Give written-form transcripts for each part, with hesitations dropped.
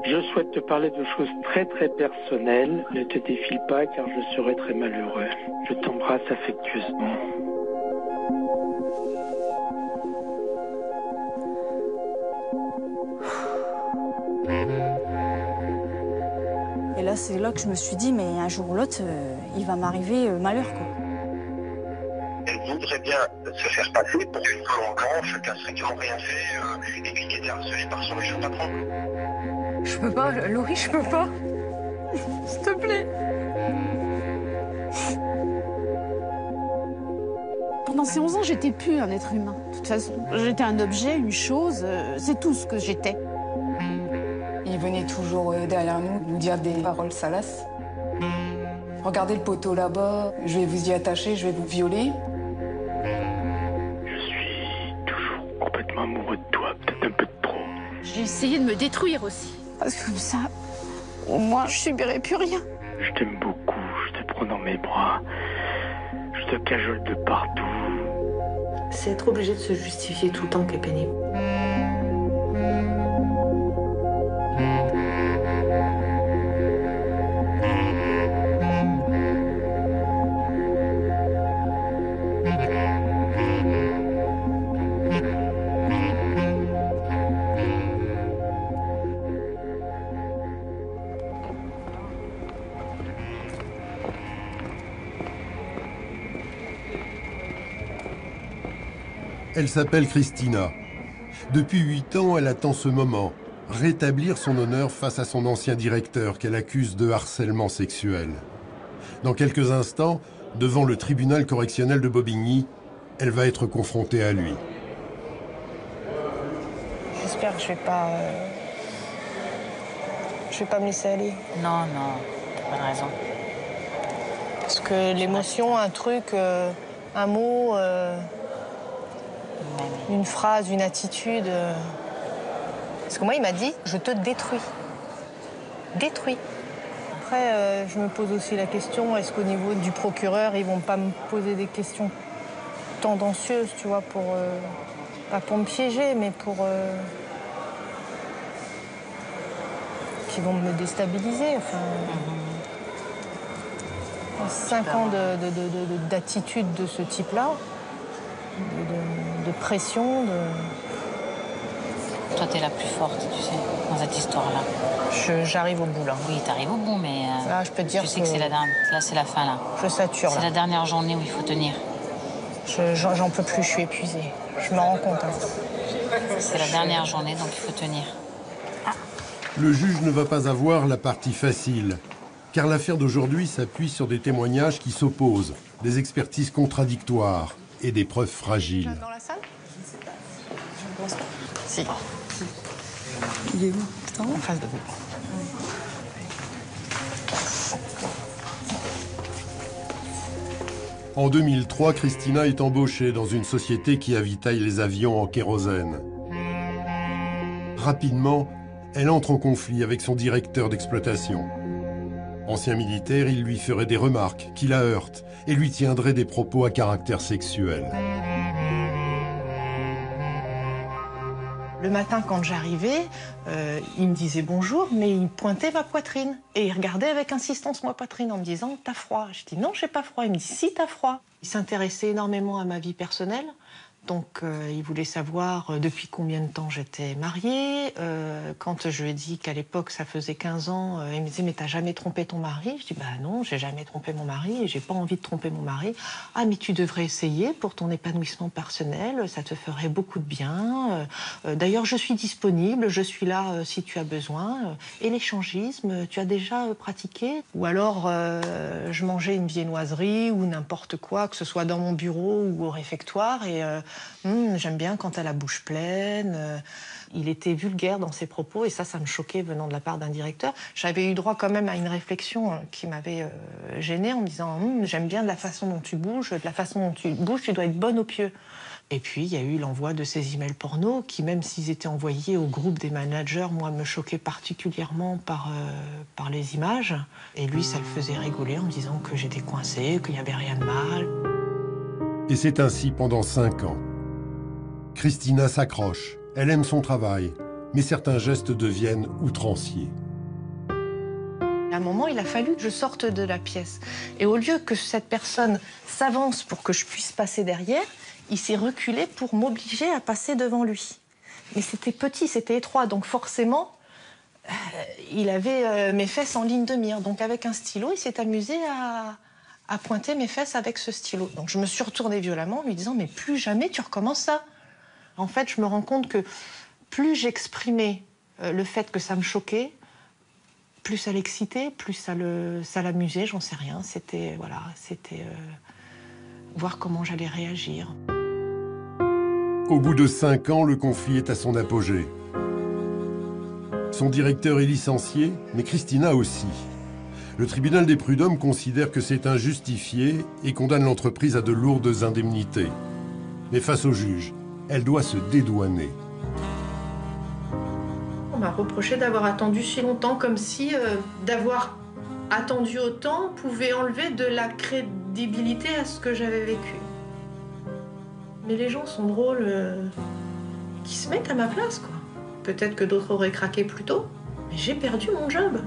Je souhaite te parler de choses très très personnelles. Ne te défile pas car je serai très malheureux. Je t'embrasse affectueusement. Et là, c'est là que je me suis dit, mais un jour ou l'autre, il va m'arriver malheur, quoi. Elle voudrait bien se faire passer pour une colombe blanche qui a strictement rien fait et puis qui était harcelée par son méchant patron. Je peux pas, Laurie, je peux pas. S'il te plaît. Pendant ces 11 ans, j'étais plus un être humain. De toute façon, j'étais un objet, une chose, c'est tout ce que j'étais. Il venait toujours derrière nous dire des paroles salaces. Regardez le poteau là-bas, je vais vous y attacher, je vais vous violer. Je suis toujours complètement amoureux de toi, peut-être un peu de trop. J'ai essayé de me détruire aussi. Parce que comme ça, au moins, je subirais plus rien. Je t'aime beaucoup, je te prends dans mes bras. Je te cajole de partout. C'est être obligé de se justifier tout le temps qui est pénible. Elle s'appelle Christina. Depuis 8 ans, elle attend ce moment, rétablir son honneur face à son ancien directeur qu'elle accuse de harcèlement sexuel. Dans quelques instants, devant le tribunal correctionnel de Bobigny, elle va être confrontée à lui. J'espère que je vais pas me laisser aller. Non, non, t'as pas de raison. Parce que l'émotion, un truc, un mot, une phrase, une attitude. Parce que moi, il m'a dit, je te détruis. Détruis. Après, je me pose aussi la question, est-ce qu'au niveau du procureur, ils vont pas me poser des questions tendancieuses, tu vois, pour pas pour me piéger, mais pour qui vont me déstabiliser. Enfin, 5 ans d'attitude de ce type-là, de pression, Toi, t'es la plus forte, tu sais, dans cette histoire-là. J'arrive au bout, là. Oui, t'arrives au bout, mais là, je peux te dire tu sais que c'est la dernière. Là, c'est la fin, là. Je sature, là. C'est la dernière journée où il faut tenir. J'en peux plus, je suis épuisée. Je me rends compte. Hein. C'est la dernière journée, donc il faut tenir. Le juge ne va pas avoir la partie facile, car l'affaire d'aujourd'hui s'appuie sur des témoignages qui s'opposent, des expertises contradictoires et des preuves fragiles. Dans la salle ? Je sais pas. Je ne pense pas. Si. Il est où? En face de vous. En 2003, Christina est embauchée dans une société qui avitaille les avions en kérosène. Rapidement, elle entre en conflit avec son directeur d'exploitation. Ancien militaire, il lui ferait des remarques qui la heurtent et lui tiendrait des propos à caractère sexuel. Le matin, quand j'arrivais, il me disait bonjour, mais il pointait ma poitrine. Et il regardait avec insistance ma poitrine en me disant « t'as froid ». Je dis « non, j'ai pas froid ». Il me dit « si, t'as froid ». Il s'intéressait énormément à ma vie personnelle. Donc, il voulait savoir depuis combien de temps j'étais mariée. Quand je lui ai dit qu'à l'époque, ça faisait 15 ans, il me disait « mais t'as jamais trompé ton mari ?» Je dis « bah non, j'ai jamais trompé mon mari et j'ai pas envie de tromper mon mari. »« Ah, mais tu devrais essayer pour ton épanouissement personnel, ça te ferait beaucoup de bien. D'ailleurs, je suis disponible, je suis là si tu as besoin. Et l'échangisme, tu as déjà pratiqué ?» Ou alors, je mangeais une viennoiserie ou n'importe quoi, que ce soit dans mon bureau ou au réfectoire, et j'aime bien quand t'as la bouche pleine. Il était vulgaire dans ses propos et ça me choquait venant de la part d'un directeur. J'avais eu droit quand même à une réflexion qui m'avait gênée en me disant j'aime bien de la façon dont tu bouges, de la façon dont tu bouges, tu dois être bonne au pieu. Et puis il y a eu l'envoi de ces emails porno qui, même s'ils étaient envoyés au groupe des managers, moi me choquaient particulièrement par les images. Et lui, ça le faisait rigoler en me disant que j'étais coincée, qu'il n'y avait rien de mal. Et c'est ainsi pendant 5 ans. Christina s'accroche. Elle aime son travail, mais certains gestes deviennent outranciers. À un moment, il a fallu que je sorte de la pièce. Et au lieu que cette personne s'avance pour que je puisse passer derrière, il s'est reculé pour m'obliger à passer devant lui. Mais c'était petit, c'était étroit, donc forcément, il avait mes fesses en ligne de mire. Donc avec un stylo, il s'est amusé à pointer mes fesses avec ce stylo. Donc je me suis retournée violemment en lui disant « Mais plus jamais tu recommences ça !» En fait, je me rends compte que plus j'exprimais le fait que ça me choquait, plus ça l'excitait, plus ça l'amusait, j'en sais rien. C'était voir comment j'allais réagir. Au bout de 5 ans, le conflit est à son apogée. Son directeur est licencié, mais Christina aussi. Le tribunal des prud'hommes considère que c'est injustifié et condamne l'entreprise à de lourdes indemnités. Mais face au juge, elle doit se dédouaner. On m'a reproché d'avoir attendu si longtemps, comme si d'avoir attendu autant pouvait enlever de la crédibilité à ce que j'avais vécu. Mais les gens sont drôles, qui se mettent à ma place, quoi. Peut-être que d'autres auraient craqué plus tôt, mais j'ai perdu mon job.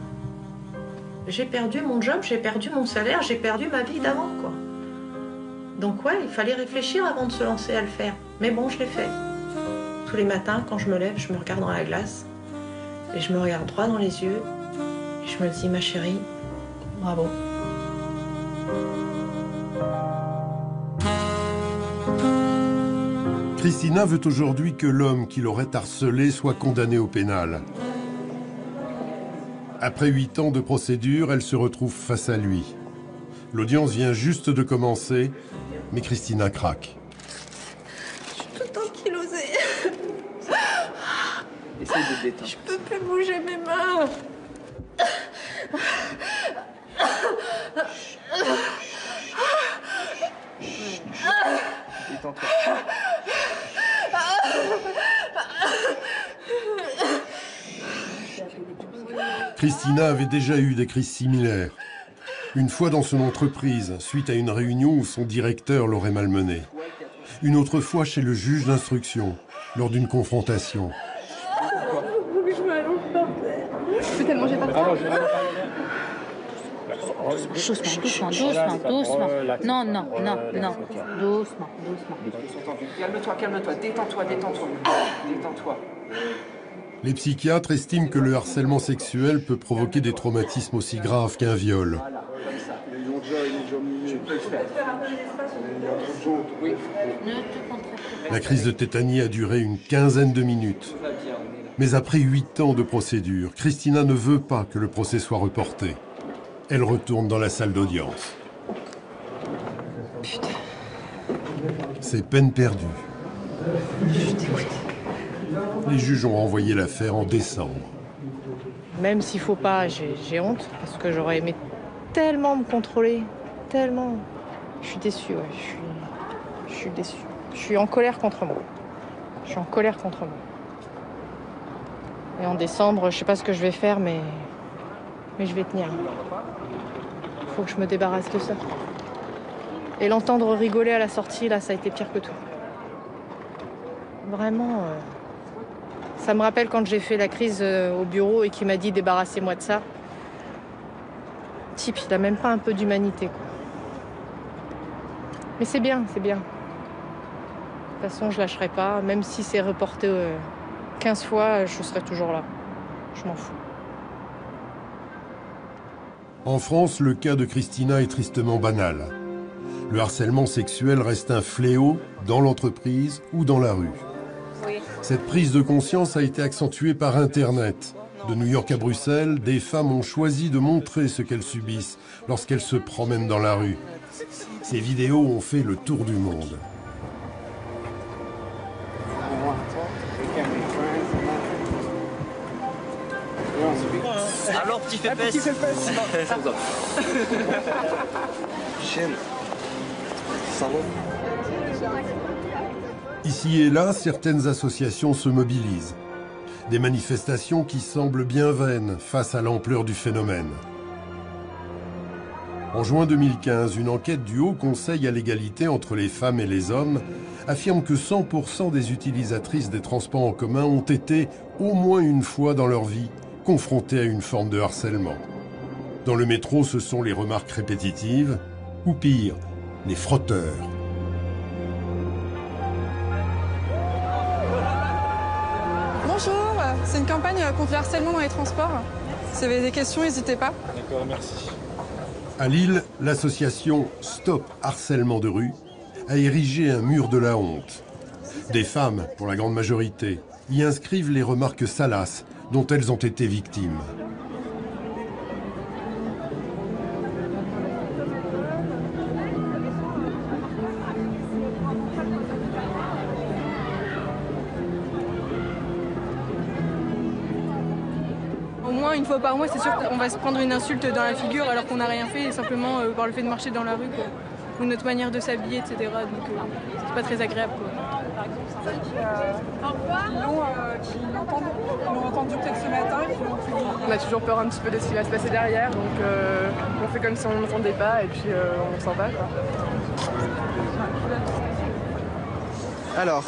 J'ai perdu mon job, j'ai perdu mon salaire, j'ai perdu ma vie d'avant, quoi. Donc ouais, il fallait réfléchir avant de se lancer à le faire. Mais bon, je l'ai fait. Tous les matins, quand je me lève, je me regarde dans la glace. Et je me regarde droit dans les yeux. Et je me dis, ma chérie, bravo. Christina veut aujourd'hui que l'homme qui l'aurait harcelée soit condamné au pénal. Après 8 ans de procédure, elle se retrouve face à lui. L'audience vient juste de commencer, mais Christina craque. Je suis tout ankylosée. Essaye de te détendre. Je peux plus bouger mes mains. Détends-toi. Christina avait déjà eu des crises similaires. Une fois dans son entreprise, suite à une réunion où son directeur l'aurait malmenée. Une autre fois chez le juge d'instruction, lors d'une confrontation. Je m'allonge par terre. Je peux tellement j'ai pas Doucement. Non. Doucement. Calme-toi. Détends-toi. Les psychiatres estiment que le harcèlement sexuel peut provoquer des traumatismes aussi graves qu'un viol. La crise de tétanie a duré une quinzaine de minutes. Mais après 8 ans de procédure, Christina ne veut pas que le procès soit reporté. Elle retourne dans la salle d'audience. Putain. C'est peine perdue. Les juges ont renvoyé l'affaire en décembre. Même s'il faut pas, j'ai honte, parce que j'aurais aimé tellement me contrôler, tellement. Je suis déçue, ouais, je suis déçue. Je suis en colère contre moi. Et en décembre, je sais pas ce que je vais faire, mais je vais tenir. Faut que je me débarrasse de ça. Et l'entendre rigoler à la sortie, là, ça a été pire que tout. Vraiment, ça me rappelle quand j'ai fait la crise au bureau et qu'il m'a dit « débarrassez-moi de ça ». Type, il n'a même pas un peu d'humanité, quoi. Mais c'est bien. De toute façon, je lâcherai pas. Même si c'est reporté 15 fois, je serai toujours là. Je m'en fous. En France, le cas de Christina est tristement banal. Le harcèlement sexuel reste un fléau dans l'entreprise ou dans la rue. Cette prise de conscience a été accentuée par Internet. De New York à Bruxelles, des femmes ont choisi de montrer ce qu'elles subissent lorsqu'elles se promènent dans la rue. Ces vidéos ont fait le tour du monde. Alors, petit fépesse. Chienne. Ici et là, certaines associations se mobilisent. Des manifestations qui semblent bien vaines face à l'ampleur du phénomène. En juin 2015, une enquête du Haut Conseil à l'égalité entre les femmes et les hommes affirme que 100% des utilisatrices des transports en commun ont été, au moins une fois dans leur vie, confrontées à une forme de harcèlement. Dans le métro, ce sont les remarques répétitives, ou pire, les frotteurs. Bonjour, c'est une campagne contre le harcèlement dans les transports. Si vous avez des questions, n'hésitez pas. D'accord, merci. À Lille, l'association Stop Harcèlement de rue a érigé un mur de la honte. Des femmes, pour la grande majorité, y inscrivent les remarques salaces dont elles ont été victimes. Au moins une fois par mois, c'est sûr qu'on va se prendre une insulte dans la figure alors qu'on n'a rien fait, et simplement par le fait de marcher dans la rue, quoi. Ou notre manière de s'habiller, etc. Donc c'est pas très agréable, quoi. Ils l'ont entendu peut-être ce matin. On a toujours peur un petit peu de ce qui va se passer derrière, donc on fait comme si on n'entendait pas et puis on s'en va, quoi. Alors,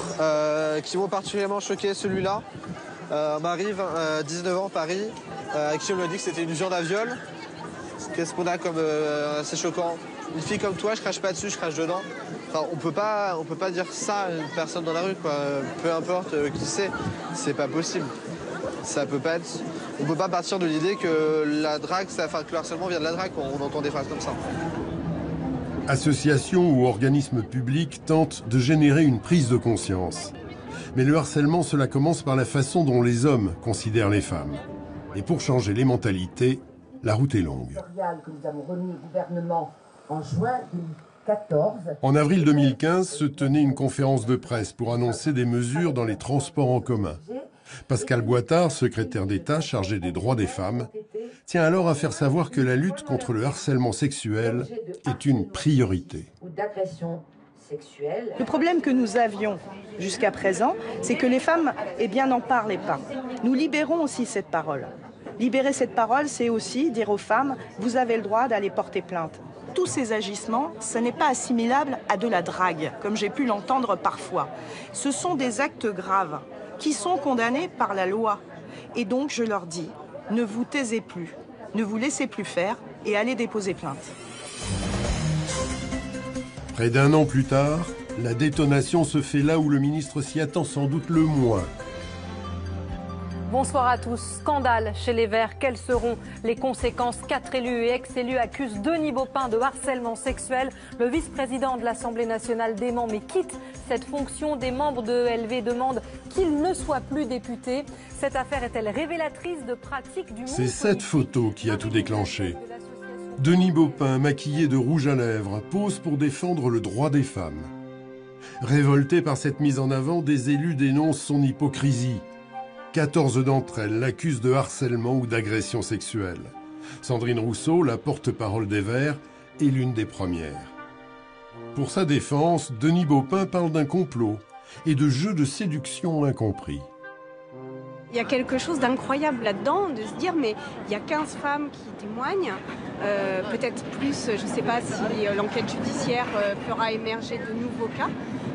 qui m'ont particulièrement choqué, celui-là. Marie, 19 ans, Paris, à qui on lui a dit que c'était une viande à viol. Qu'est-ce qu'on a comme assez choquant? Une fille comme toi, je crache pas dessus, je crache dedans. Enfin, on peut pas dire ça à une personne dans la rue, quoi. Peu importe qui c'est pas possible. Ça peut pas être. On peut pas partir de l'idée que la drague, que le harcèlement vient de la drague quand on entend des phrases comme ça. Associations ou organismes publics tentent de générer une prise de conscience. Mais le harcèlement, cela commence par la façon dont les hommes considèrent les femmes. Et pour changer les mentalités, la route est longue. Que nous avons remis au gouvernement en juin 2014. En avril 2015 se tenait une conférence de presse pour annoncer des mesures dans les transports en commun. Pascal Boitard, secrétaire d'État chargé des droits des femmes, tient alors à faire savoir que la lutte contre le harcèlement sexuel est une priorité. Le problème que nous avions jusqu'à présent, c'est que les femmes, n'en parlaient pas. Nous libérons aussi cette parole. Libérer cette parole, c'est aussi dire aux femmes, vous avez le droit d'aller porter plainte. Tous ces agissements, ce n'est pas assimilable à de la drague, comme j'ai pu l'entendre parfois. Ce sont des actes graves qui sont condamnés par la loi. Et donc, je leur dis, ne vous taisez plus, ne vous laissez plus faire et allez déposer plainte. Près d'un an plus tard, la détonation se fait là où le ministre s'y attend sans doute le moins. Bonsoir à tous. Scandale chez les Verts. Quelles seront les conséquences? 4 élus et ex-élus accusent Denis Baupin de harcèlement sexuel. Le vice-président de l'Assemblée nationale dément mais quitte cette fonction. Des membres de ELV demandent qu'il ne soit plus député. Cette affaire est-elle révélatrice de pratiques du monde? C'est cette photo qui a tout déclenché. Denis Baupin, maquillé de rouge à lèvres, pose pour défendre le droit des femmes. Révoltés par cette mise en avant, des élus dénoncent son hypocrisie. 14 d'entre elles l'accusent de harcèlement ou d'agression sexuelle. Sandrine Rousseau, la porte-parole des Verts, est l'une des premières. Pour sa défense, Denis Baupin parle d'un complot et de jeux de séduction incompris. Il y a quelque chose d'incroyable là-dedans, de se dire mais il y a 15 femmes qui témoignent, peut-être plus, je ne sais pas si l'enquête judiciaire fera émerger de nouveaux cas,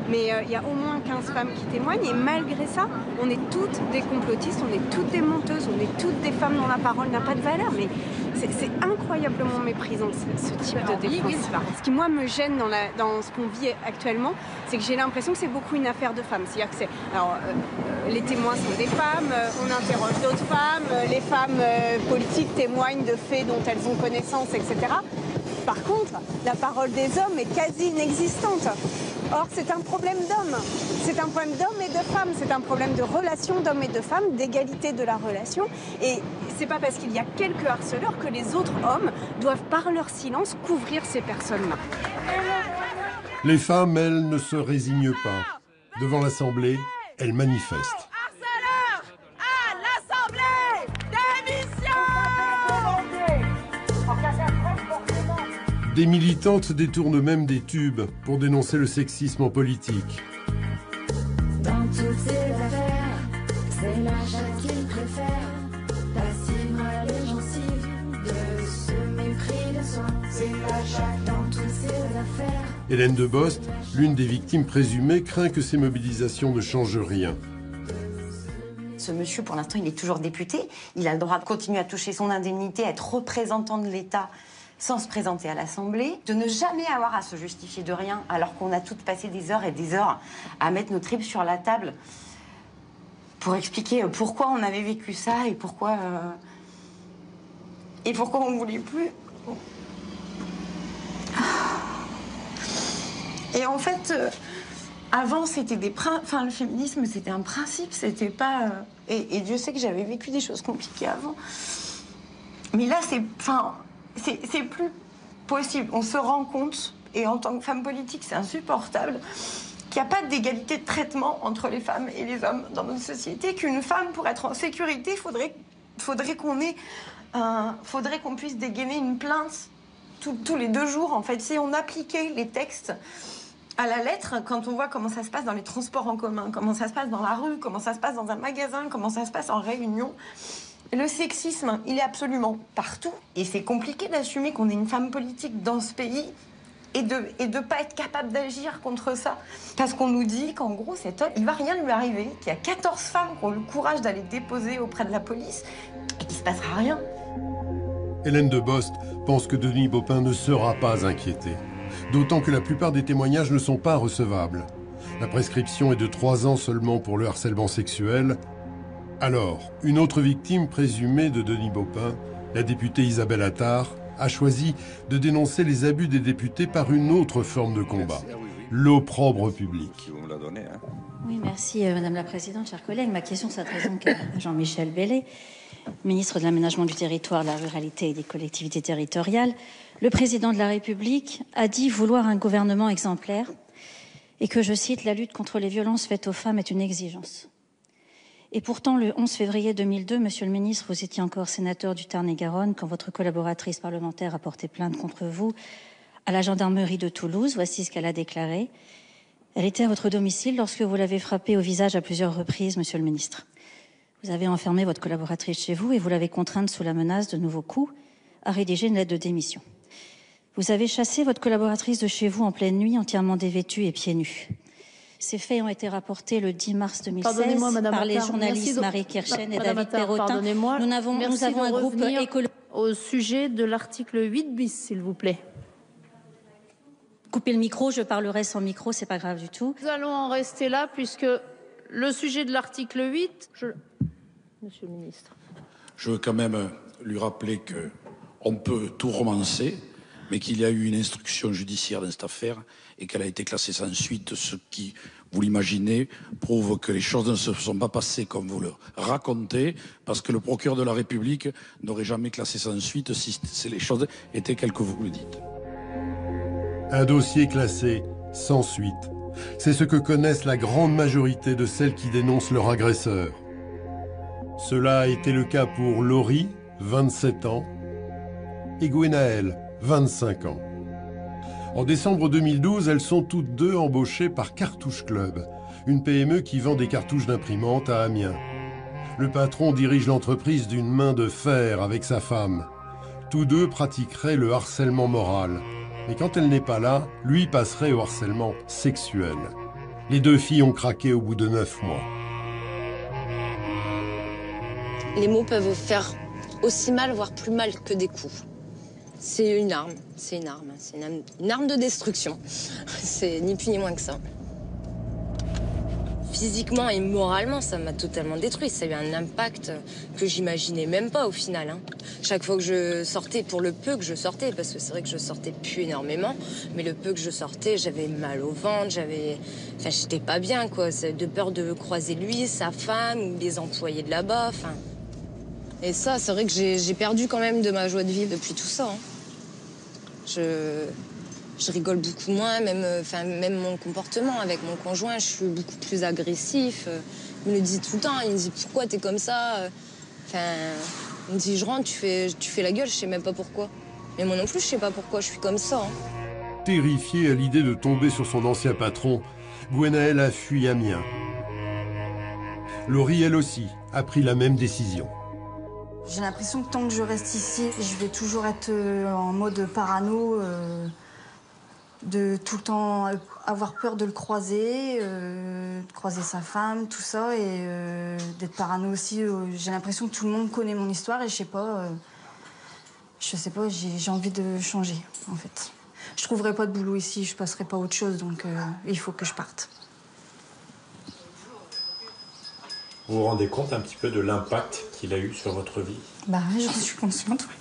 mais il y a au moins 15 femmes qui témoignent et malgré ça, on est toutes des complotistes, on est toutes des menteuses, on est toutes des femmes dont la parole n'a pas de valeur, mais c'est incroyablement méprisant ce type de défense. Ce qui moi me gêne dans ce qu'on vit actuellement, c'est que j'ai l'impression que c'est beaucoup une affaire de femmes. C'est-à-dire que les témoins sont des femmes, on interroge d'autres femmes, les femmes politiques témoignent de faits dont elles ont connaissance, etc. Par contre, la parole des hommes est quasi inexistante. Or, c'est un problème d'hommes. C'est un problème d'hommes et de femmes. C'est un problème de relation d'hommes et de femmes, d'égalité de la relation. Et c'est pas parce qu'il y a quelques harceleurs que les autres hommes doivent, par leur silence, couvrir ces personnes-là. Les femmes, elles, ne se résignent pas. Devant l'Assemblée, elles manifestent. Harceleurs à l'Assemblée, démission! Des militantes détournent même des tubes pour dénoncer le sexisme en politique. Dans toutes ces affaires, c'est la chatte qu'il préfère. Passive les gencives de ce mépris de soi. C'est la chaque dans toutes ses affaires. Hélène de Bost, l'une des victimes présumées, craint que ces mobilisations ne changent rien. Ce monsieur, pour l'instant, il est toujours député. Il a le droit de continuer à toucher son indemnité, à être représentant de l'État sans se présenter à l'Assemblée, de ne jamais avoir à se justifier de rien, alors qu'on a toutes passé des heures et des heures à mettre nos tripes sur la table pour expliquer pourquoi on avait vécu ça et pourquoi on voulait plus. Et en fait, avant, c'était le féminisme, c'était un principe, c'était pas... Et Dieu sait que j'avais vécu des choses compliquées avant. Mais là, c'est plus possible. On se rend compte, et en tant que femme politique, c'est insupportable, qu'il n'y a pas d'égalité de traitement entre les femmes et les hommes dans notre société, qu'une femme, pour être en sécurité, faudrait qu'on puisse dégainer une plainte tous les 2 jours, en fait. Si on appliquait les textes à la lettre, quand on voit comment ça se passe dans les transports en commun, comment ça se passe dans la rue, comment ça se passe dans un magasin, comment ça se passe en réunion, le sexisme, il est absolument partout. Et c'est compliqué d'assumer qu'on est une femme politique dans ce pays et de pas être capable d'agir contre ça. Parce qu'on nous dit qu'en gros, cet homme, il va rien lui arriver, qu'il y a 14 femmes qui ont le courage d'aller déposer auprès de la police et qu'il se passera rien. Hélène de Bost pense que Denis Baupin ne sera pas inquiété. D'autant que la plupart des témoignages ne sont pas recevables. La prescription est de 3 ans seulement pour le harcèlement sexuel. Alors, une autre victime présumée de Denis Baupin, la députée Isabelle Attard, a choisi de dénoncer les abus des députés par une autre forme de combat, l'opprobre public. Oui, merci Madame la Présidente, chers collègues. Ma question s'adresse donc à Jean-Michel Bellay, ministre de l'Aménagement du Territoire, de la Ruralité et des Collectivités Territoriales. Le Président de la République a dit vouloir un gouvernement exemplaire et que, je cite, la lutte contre les violences faites aux femmes est une exigence. Et pourtant, le 11 février 2002, Monsieur le Ministre, vous étiez encore sénateur du Tarn-et-Garonne quand votre collaboratrice parlementaire a porté plainte contre vous à la gendarmerie de Toulouse. Voici ce qu'elle a déclaré. Elle était à votre domicile lorsque vous l'avez frappée au visage à plusieurs reprises, Monsieur le Ministre. Vous avez enfermé votre collaboratrice chez vous et vous l'avez contrainte sous la menace de nouveaux coups à rédiger une lettre de démission. Vous avez chassé votre collaboratrice de chez vous en pleine nuit, entièrement dévêtue et pieds nus. Ces faits ont été rapportés le 10 mars 2016 par les journalistes Marie Kirchen et David Perrotin. Nous avons un groupe écolo... Au sujet de l'article 8 bis, s'il vous plaît. Coupez le micro, je parlerai sans micro, c'est pas grave du tout. Nous allons en rester là puisque le sujet de l'article 8... Monsieur le ministre. Je veux quand même lui rappeler qu'on peut tout romancer, mais qu'il y a eu une instruction judiciaire dans cette affaire et qu'elle a été classée sans suite, ce qui, vous l'imaginez, prouve que les choses ne se sont pas passées comme vous le racontez, parce que le procureur de la République n'aurait jamais classé sans suite si les choses étaient telles que vous le dites. Un dossier classé sans suite. C'est ce que connaissent la grande majorité de celles qui dénoncent leur agresseur. Cela a été le cas pour Laurie, 27 ans, et Gwenaëlle, 25 ans. En décembre 2012, elles sont toutes deux embauchées par Cartouche Club, une PME qui vend des cartouches d'imprimante à Amiens. Le patron dirige l'entreprise d'une main de fer avec sa femme. Tous deux pratiqueraient le harcèlement moral. Et quand elle n'est pas là, lui passerait au harcèlement sexuel. Les 2 filles ont craqué au bout de 9 mois. Les mots peuvent faire aussi mal, voire plus mal que des coups. C'est une arme, c'est une arme de destruction. C'est ni plus ni moins que ça. Physiquement et moralement, ça m'a totalement détruit. Ça a eu un impact que j'imaginais même pas au final. Chaque fois que je sortais, pour le peu que je sortais, parce que c'est vrai que je sortais plus énormément, mais le peu que je sortais, j'avais mal au ventre, j'étais pas bien, quoi. De peur de croiser lui, sa femme, ou les employés de là-bas, Et ça, c'est vrai que j'ai perdu quand même de ma joie de vivre depuis tout ça. Je rigole beaucoup moins, même mon comportement avec mon conjoint, je suis beaucoup plus agressif. Il me le dit tout le temps, il me dit pourquoi t'es comme ça. Il me dit je rentre, tu fais la gueule, je sais même pas pourquoi. Mais moi non plus, je sais pas pourquoi je suis comme ça. Terrifiée à l'idée de tomber sur son ancien patron, Gwenaëlle a fui Amiens. Laurie, elle aussi, a pris la même décision. J'ai l'impression que tant que je reste ici, je vais toujours être en mode parano, de tout le temps avoir peur de le croiser, de croiser sa femme, tout ça, et d'être parano aussi. J'ai l'impression que tout le monde connaît mon histoire et je sais pas, j'ai envie de changer, en fait. Je trouverai pas de boulot ici, je passerai pas à autre chose, donc il faut que je parte. Vous vous rendez compte un petit peu de l'impact qu'il a eu sur votre vie? Bah oui, j'en suis consciente, oui.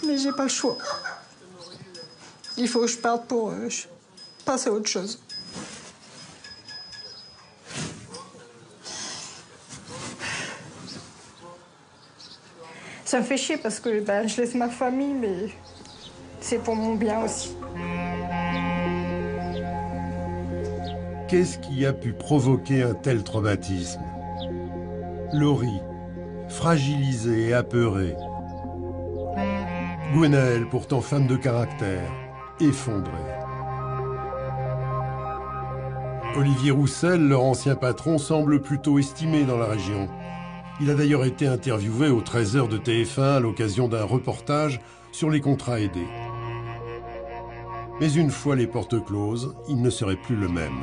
Mais j'ai pas le choix. Il faut que je parte pour passer à autre chose. Ça me fait chier parce que je laisse ma famille, mais c'est pour mon bien aussi. Qu'est-ce qui a pu provoquer un tel traumatisme? Laurie, fragilisée et apeurée. Gwenaëlle, pourtant femme de caractère, effondrée. Olivier Roussel, leur ancien patron, semble plutôt estimé dans la région. Il a d'ailleurs été interviewé au 13h de TF1 à l'occasion d'un reportage sur les contrats aidés. Mais une fois les portes closes, il ne serait plus le même.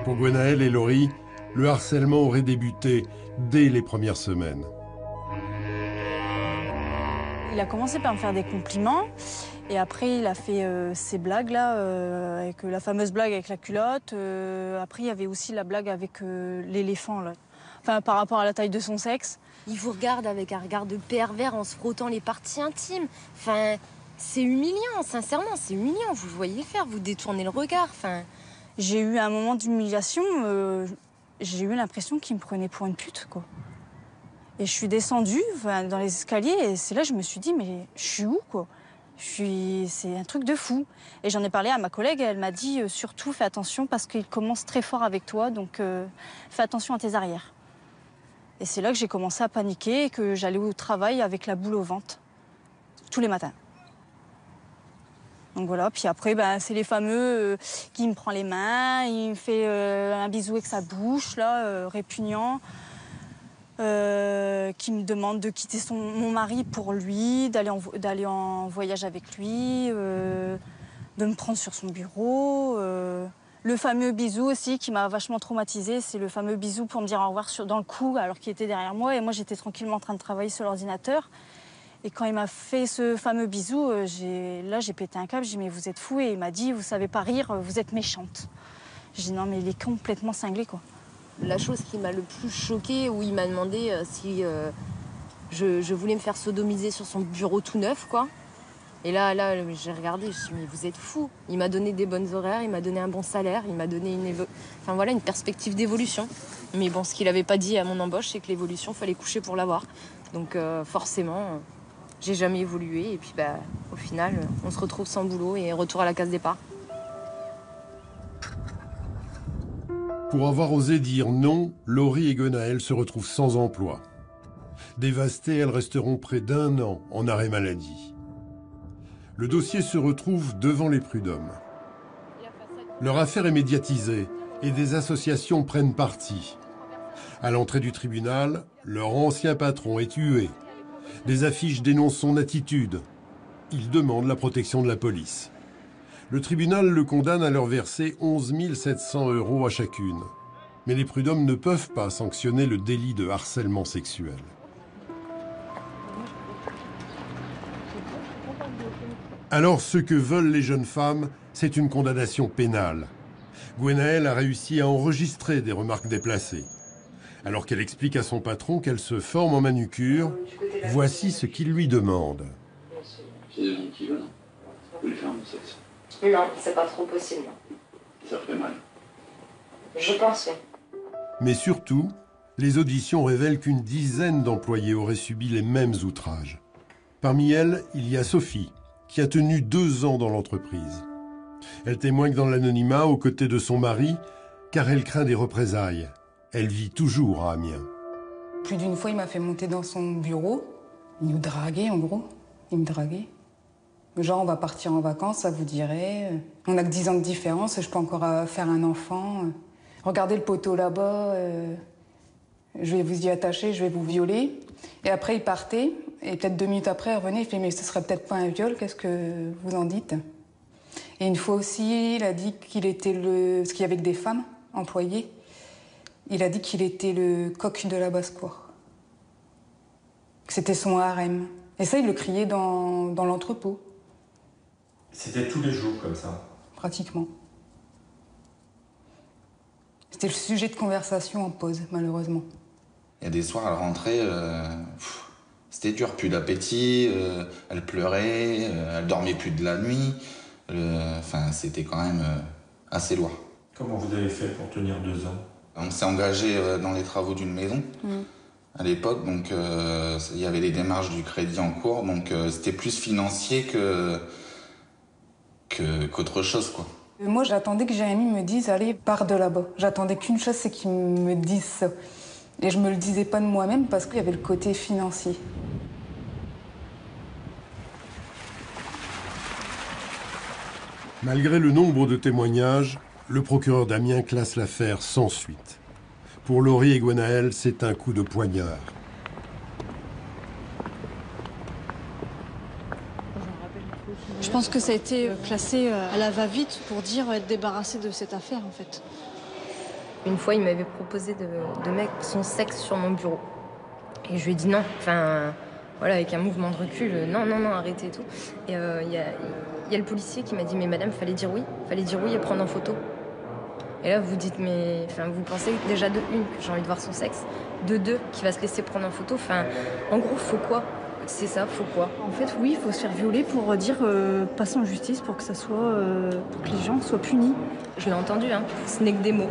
Pour Gwenaëlle et Laurie, le harcèlement aurait débuté dès les premières semaines. Il a commencé par me faire des compliments et après il a fait ces blagues là, avec la fameuse blague avec la culotte. Après il y avait aussi la blague avec l'éléphant là. Enfin par rapport à la taille de son sexe. Il vous regarde avec un regard de pervers en se frottant les parties intimes. Enfin, c'est humiliant, sincèrement, c'est humiliant. Vous le voyez faire, vous détournez le regard. Enfin, j'ai eu un moment d'humiliation. J'ai eu l'impression qu'il me prenait pour une pute quoi. Et je suis descendue dans les escaliers et c'est là que je me suis dit, mais je suis où, quoi? C'est un truc de fou. Et j'en ai parlé à ma collègue et elle m'a dit, surtout, fais attention parce qu'il commence très fort avec toi, donc fais attention à tes arrières. Et c'est là que j'ai commencé à paniquer et que j'allais au travail avec la boule au ventre, tous les matins. Donc voilà, puis après, c'est les fameux qui me prend les mains, il me fait un bisou avec sa bouche, là, répugnant. Qui me demande de quitter mon mari pour lui, d'aller en voyage avec lui, de me prendre sur son bureau. Le fameux bisou aussi qui m'a vachement traumatisée, c'est le fameux bisou pour me dire au revoir dans le cou alors qu'il était derrière moi et moi j'étais tranquillement en train de travailler sur l'ordinateur. Et quand il m'a fait ce fameux bisou, j'ai pété un câble, j'ai dit mais vous êtes fou et il m'a dit vous savez pas rire, vous êtes méchante. J'ai dit non mais il est complètement cinglé quoi. La chose qui m'a le plus choquée, où il m'a demandé si je voulais me faire sodomiser sur son bureau tout neuf, quoi. Et là j'ai regardé, je me suis dit, mais vous êtes fous. Il m'a donné des bonnes horaires, il m'a donné un bon salaire, il m'a donné une perspective d'évolution. Mais bon, ce qu'il n'avait pas dit à mon embauche, c'est que l'évolution, il fallait coucher pour l'avoir. Donc forcément, j'ai jamais évolué. Et puis au final, on se retrouve sans boulot et retour à la case départ. Pour avoir osé dire non, Laurie et Gwenaëlle se retrouvent sans emploi. Dévastées, elles resteront près d'1 an en arrêt maladie. Le dossier se retrouve devant les prud'hommes. Leur affaire est médiatisée et des associations prennent parti. À l'entrée du tribunal, leur ancien patron est hué. Des affiches dénoncent son attitude. Ils demandent la protection de la police. Le tribunal le condamne à leur verser 11 700 € à chacune. Mais les prud'hommes ne peuvent pas sanctionner le délit de harcèlement sexuel. Alors ce que veulent les jeunes femmes, c'est une condamnation pénale. Gwenaëlle a réussi à enregistrer des remarques déplacées. Alors qu'elle explique à son patron qu'elle se forme en manucure, voici ce qu'il lui demande. C'est des gens qui veulent. Vous voulez faire mon sexe? Non, c'est pas trop possible. Ça ferait mal. Je pense, oui. Mais surtout, les auditions révèlent qu'une dizaine d'employés auraient subi les mêmes outrages. Parmi elles, il y a Sophie, qui a tenu 2 ans dans l'entreprise. Elle témoigne dans l'anonymat aux côtés de son mari, car elle craint des représailles. Elle vit toujours à Amiens. Plus d'une fois, il m'a fait monter dans son bureau. Il nous draguait, en gros. Il me draguait. Genre, on va partir en vacances, ça vous dirait. On n'a que 10 ans de différence, je peux encore faire un enfant. regardez le poteau là-bas, je vais vous y attacher, je vais vous violer. Et après, il partait, et peut-être 2 minutes après, il revenait, il fait, mais ce serait peut-être pas un viol, qu'est-ce que vous en dites? Et une fois aussi, il a dit qu'il était parce qu'il y avait que des femmes employées, il a dit qu'il était le coq de la basse-cour. Que c'était son harem. Et ça, il le criait dans l'entrepôt. C'était tous les jours comme ça? Pratiquement. C'était le sujet de conversation en pause, malheureusement. Il y a des soirs, elle rentrait, c'était dur, plus d'appétit, elle pleurait, elle dormait plus de la nuit. Enfin, c'était quand même assez lourd. Comment vous avez fait pour tenir 2 ans? On s'est engagé dans les travaux d'une maison à l'époque, donc il y avait les démarches du crédit en cours, donc c'était plus financier qu'autre chose, quoi. Moi, j'attendais que Jérémy me dise « Allez, pars de là-bas ». J'attendais qu'une chose, c'est qu'il me dise ça. Et je me le disais pas de moi-même parce qu'il y avait le côté financier. Malgré le nombre de témoignages, le procureur d'Amiens classe l'affaire sans suite. Pour Laurie et Gwenaël, c'est un coup de poignard. Je pense que ça a été classé à la va-vite pour dire être débarrassé de cette affaire, en fait. Une fois, il m'avait proposé de mettre son sexe sur mon bureau. Et je lui ai dit non. Enfin, voilà, avec un mouvement de recul, non, arrêtez et tout. Et il y a le policier qui m'a dit, mais madame, fallait dire oui et prendre en photo. Et là, vous vous dites, mais enfin, vous pensez déjà de une, que j'ai envie de voir son sexe, de deux, qu'il va se laisser prendre en photo. Enfin, en gros, faut quoi? C'est ça, faut quoi? En fait, oui, il faut se faire violer pour dire passer en justice pour que ça soit, pour que les gens soient punis. Je l'ai entendu, hein. Ce n'est que des mots.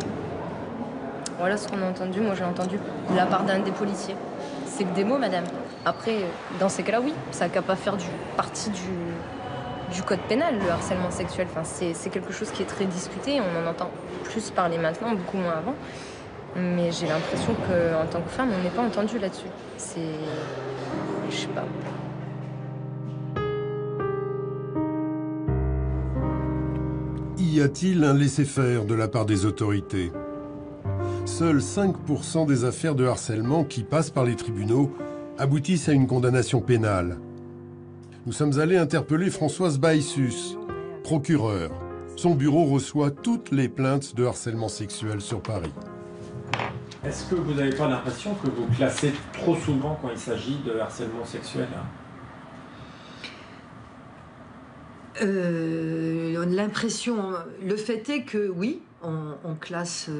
Voilà ce qu'on a entendu. Moi, j'ai entendu de la part d'un des policiers. C'est que des mots, madame. Après, dans ces cas-là, oui, ça n'a pas faire partie du code pénal, le harcèlement sexuel. Enfin, c'est quelque chose qui est très discuté. On en entend plus parler maintenant, beaucoup moins avant. Mais j'ai l'impression qu'en tant que femme, on n'est pas entendu là-dessus. C'est... je sais pas. Y a-t-il un laisser-faire de la part des autorités? Seuls 5% des affaires de harcèlement qui passent par les tribunaux aboutissent à une condamnation pénale. Nous sommes allés interpeller Françoise Baïsus, procureure. Son bureau reçoit toutes les plaintes de harcèlement sexuel sur Paris. Est-ce que vous n'avez pas l'impression que vous classez trop souvent quand il s'agit de harcèlement sexuel? L'impression, le fait est que oui, on classe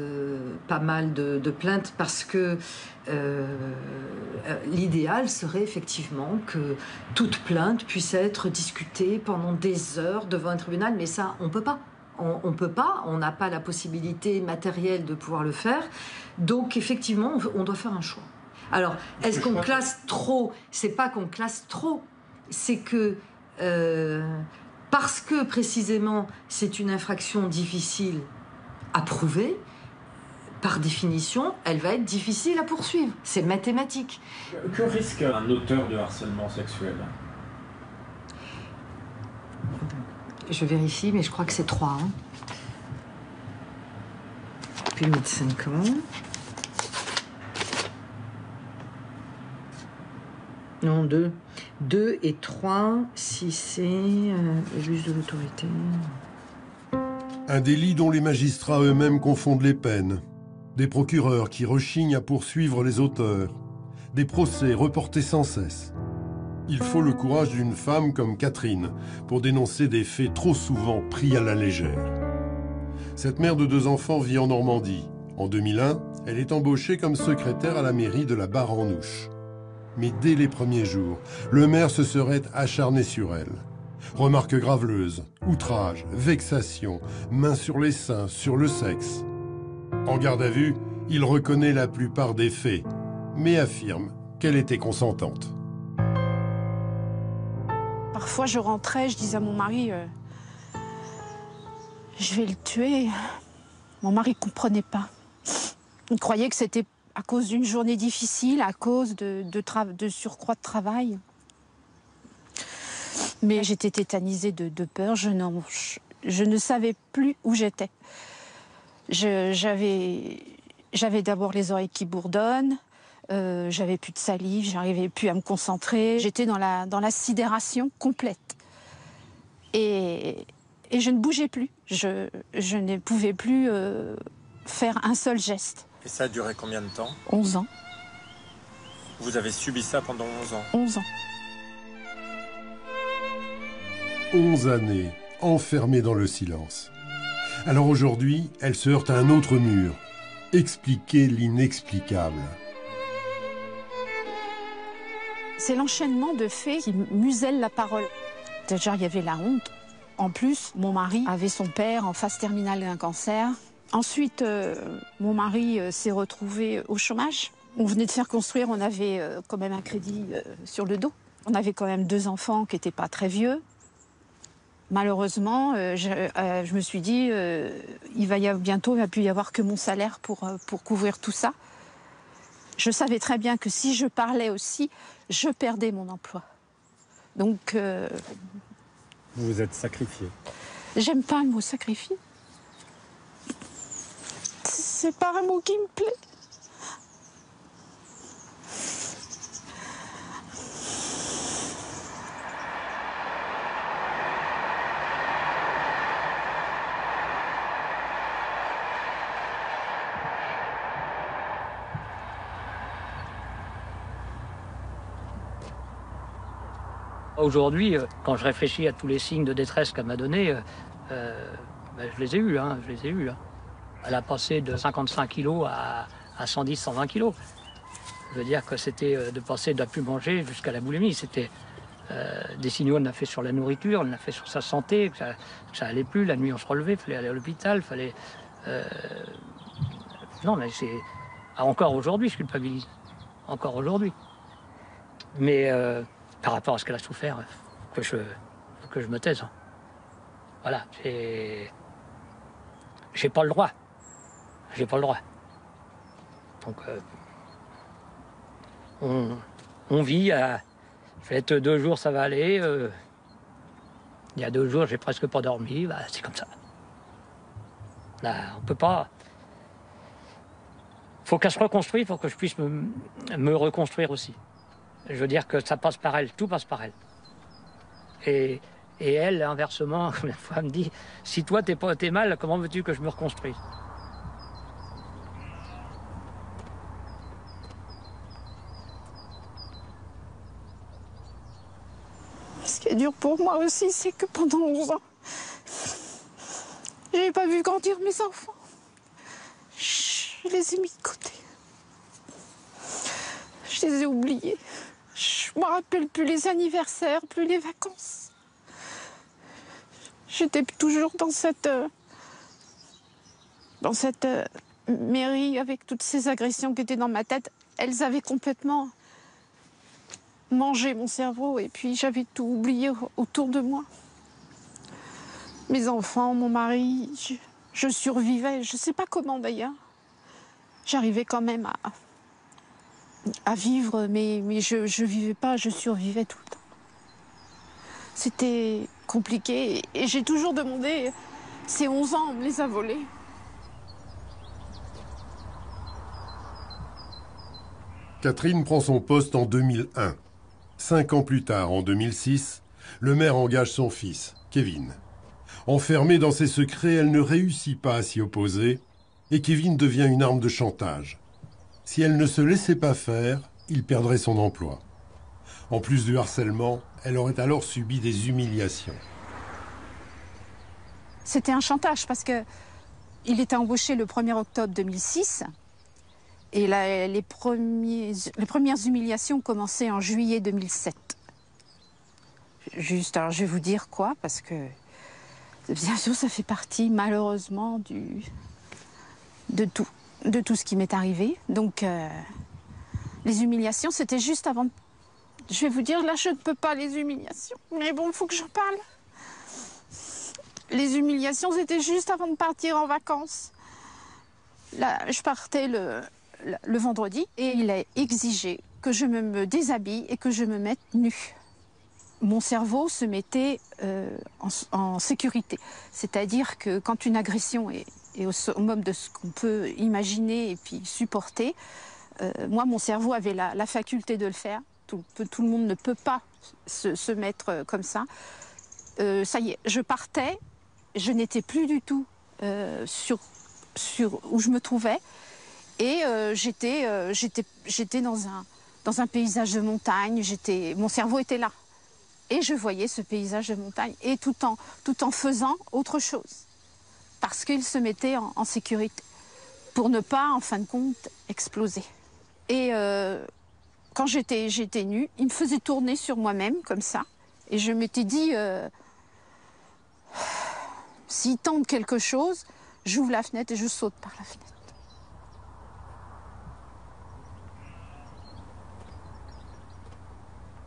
pas mal de plaintes parce que l'idéal serait effectivement que toute plainte puisse être discutée pendant des heures devant un tribunal, mais ça, on peut pas. On peut pas, on n'a pas la possibilité matérielle de pouvoir le faire. Donc effectivement, on doit faire un choix. Alors, est-ce qu'on classe trop? C'est pas qu'on classe trop, c'est que parce que précisément c'est une infraction difficile à prouver, par définition, elle va être difficile à poursuivre. C'est mathématique. Que risque un auteur de harcèlement sexuel? Je vérifie, mais je crois que c'est 3 ans. Plus de 5 ans. Non, 2. 2 et 3, si c'est juge de l'autorité. Un délit dont les magistrats eux-mêmes confondent les peines. Des procureurs qui rechignent à poursuivre les auteurs. Des procès reportés sans cesse. Il faut le courage d'une femme comme Catherine pour dénoncer des faits trop souvent pris à la légère. Cette mère de 2 enfants vit en Normandie. En 2001, elle est embauchée comme secrétaire à la mairie de la Barre-en-Ouche. Mais dès les premiers jours, le maire se serait acharné sur elle. Remarques graveleuses, outrages, vexations, mains sur les seins, sur le sexe. En garde à vue, il reconnaît la plupart des faits, mais affirme qu'elle était consentante. Parfois, je rentrais, je disais à mon mari, je vais le tuer. Mon mari ne comprenait pas. Il croyait que c'était à cause d'une journée difficile, à cause de surcroît de travail. Mais j'étais tétanisée de peur, je ne savais plus où j'étais. J'avais d'abord les oreilles qui bourdonnent, j'avais plus de salive, j'arrivais plus à me concentrer. J'étais dans la sidération complète. Et je ne bougeais plus. Je ne pouvais plus faire un seul geste. Et ça a duré combien de temps? 11 ans. Vous avez subi ça pendant 11 ans? 11 ans. 11 années, enfermée dans le silence. Alors aujourd'hui, elle se heurte à un autre mur. Expliquer l'inexplicable. C'est l'enchaînement de faits qui musellent la parole. Déjà, il y avait la honte. En plus, mon mari avait son père en phase terminale d'un cancer. Ensuite, mon mari s'est retrouvé au chômage. On venait de faire construire, on avait quand même un crédit sur le dos. On avait quand même 2 enfants qui n'étaient pas très vieux. Malheureusement, je me suis dit, bientôt, il ne va plus y avoir que mon salaire pour couvrir tout ça. Je savais très bien que si je parlais aussi, je perdais mon emploi. Donc... Vous vous êtes sacrifié. J'aime pas le mot sacrifié. C'est pas un mot qui me plaît. Aujourd'hui, quand je réfléchis à tous les signes de détresse qu'elle m'a donnés, je les ai eus, Elle a passé de 55 kilos à 110, 120 kilos. Je veux dire que c'était de passer de la plus manger jusqu'à la boulimie. C'était des signaux, elle l'a fait sur la nourriture, elle l'a fait sur sa santé, que ça allait plus. La nuit, on se relevait, il fallait aller à l'hôpital, fallait... Non, mais c'est... Encore aujourd'hui, je culpabilise. Encore aujourd'hui. Mais... par rapport à ce qu'elle a souffert, faut que je me taise. Voilà, j'ai pas le droit. J'ai pas le droit. Donc, on vit à... Peut-être 2 jours, ça va aller. Il y a 2 jours, j'ai presque pas dormi. Bah, c'est comme ça. Là, on peut pas... Faut qu'elle se reconstruise, il faut que je puisse me reconstruire aussi. Je veux dire que ça passe par elle, tout passe par elle. Et elle, inversement, une fois, elle me dit, si toi t'es mal, comment veux-tu que je me reconstruise? Ce qui est dur pour moi aussi, c'est que pendant 11 ans, j'ai pas vu grandir mes enfants. Je les ai mis de côté. Je les ai oubliés. Je me rappelle plus les anniversaires, plus les vacances. J'étais toujours dans cette mairie avec toutes ces agressions qui étaient dans ma tête. Elles avaient complètement mangé mon cerveau et puis j'avais tout oublié autour de moi. Mes enfants, mon mari, je survivais. Je sais pas comment d'ailleurs. J'arrivais quand même à vivre, mais je vivais pas, je survivais tout le temps. C'était compliqué et j'ai toujours demandé, ces 11 ans, on me les a volés. Catherine prend son poste en 2001. 5 ans plus tard, en 2006, le maire engage son fils, Kevin. Enfermée dans ses secrets, elle ne réussit pas à s'y opposer et Kevin devient une arme de chantage. Si elle ne se laissait pas faire, il perdrait son emploi. En plus du harcèlement, elle aurait alors subi des humiliations. C'était un chantage parce que il était embauché le 1er octobre 2006 et les premières humiliations ont commencé en juillet 2007. Juste, alors je vais vous dire quoi, parce que bien sûr ça fait partie malheureusement de tout ce qui m'est arrivé. Donc les humiliations, c'était juste avant... Je vais vous dire, là je ne peux pas les humiliations, mais bon, il faut que j'en parle. Les humiliations, c'était juste avant de partir en vacances. Là, je partais le vendredi et il a exigé que je me déshabille et que je me mette nue. Mon cerveau se mettait en sécurité. C'est-à-dire que quand une agression est et au summum de ce qu'on peut imaginer et puis supporter. Moi, mon cerveau avait la faculté de le faire. Tout le monde ne peut pas se mettre comme ça. Ça y est, je partais, je n'étais plus du tout sur où je me trouvais. Et j'étais dans un paysage de montagne, mon cerveau était là. Et je voyais ce paysage de montagne, et tout en faisant autre chose. Parce qu'il se mettait en sécurité, pour ne pas, en fin de compte, exploser. Et quand j'étais nue, il me faisait tourner sur moi-même, comme ça. Et je m'étais dit, s'il tente quelque chose, j'ouvre la fenêtre et je saute par la fenêtre.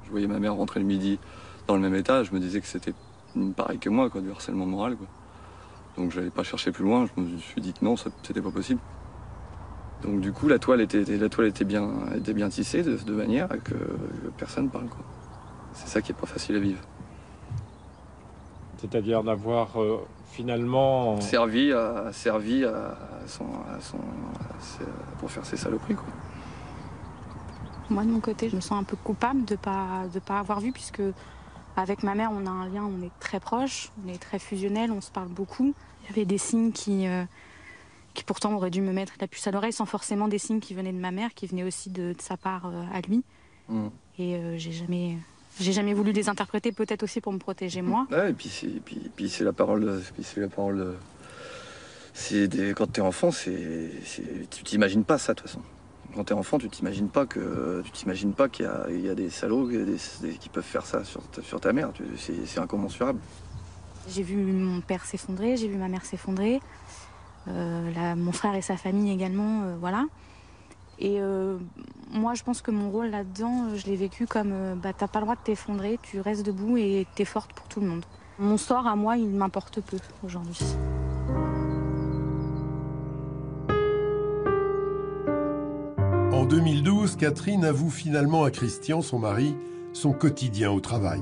Je voyais ma mère rentrer le midi dans le même état, je me disais que c'était pareil que moi, quoi, du harcèlement moral, quoi. Donc je n'allais pas chercher plus loin, je me suis dit que non, c'était pas possible. Donc du coup, la toile était bien tissée de manière à que personne parle, quoi. C'est ça qui est pas facile à vivre. C'est-à-dire d'avoir finalement servi pour faire ses saloperies, quoi. Moi, de mon côté, je me sens un peu coupable de pas avoir vu, puisque avec ma mère, on a un lien, on est très proches, on est très fusionnels, on se parle beaucoup. Il y avait des signes qui pourtant auraient dû me mettre la puce à l'oreille, sans forcément des signes qui venaient de ma mère, qui venaient aussi de sa part à lui. Et j'ai jamais voulu les interpréter, peut-être aussi pour me protéger moi. Ouais, et puis c'est la parole. Quand t'es enfant, tu t'imagines pas ça de toute façon. Quand t'es enfant, tu t'imagines pas qu'il y a des salauds qui peuvent faire ça sur ta mère. C'est incommensurable. J'ai vu mon père s'effondrer, j'ai vu ma mère s'effondrer, mon frère et sa famille également, voilà. Et moi, je pense que mon rôle là-dedans, je l'ai vécu comme t'as pas le droit de t'effondrer, tu restes debout et t'es forte pour tout le monde. Mon sort à moi, il m'importe peu aujourd'hui. En 2012, Catherine avoue finalement à Christian, son mari, son quotidien au travail.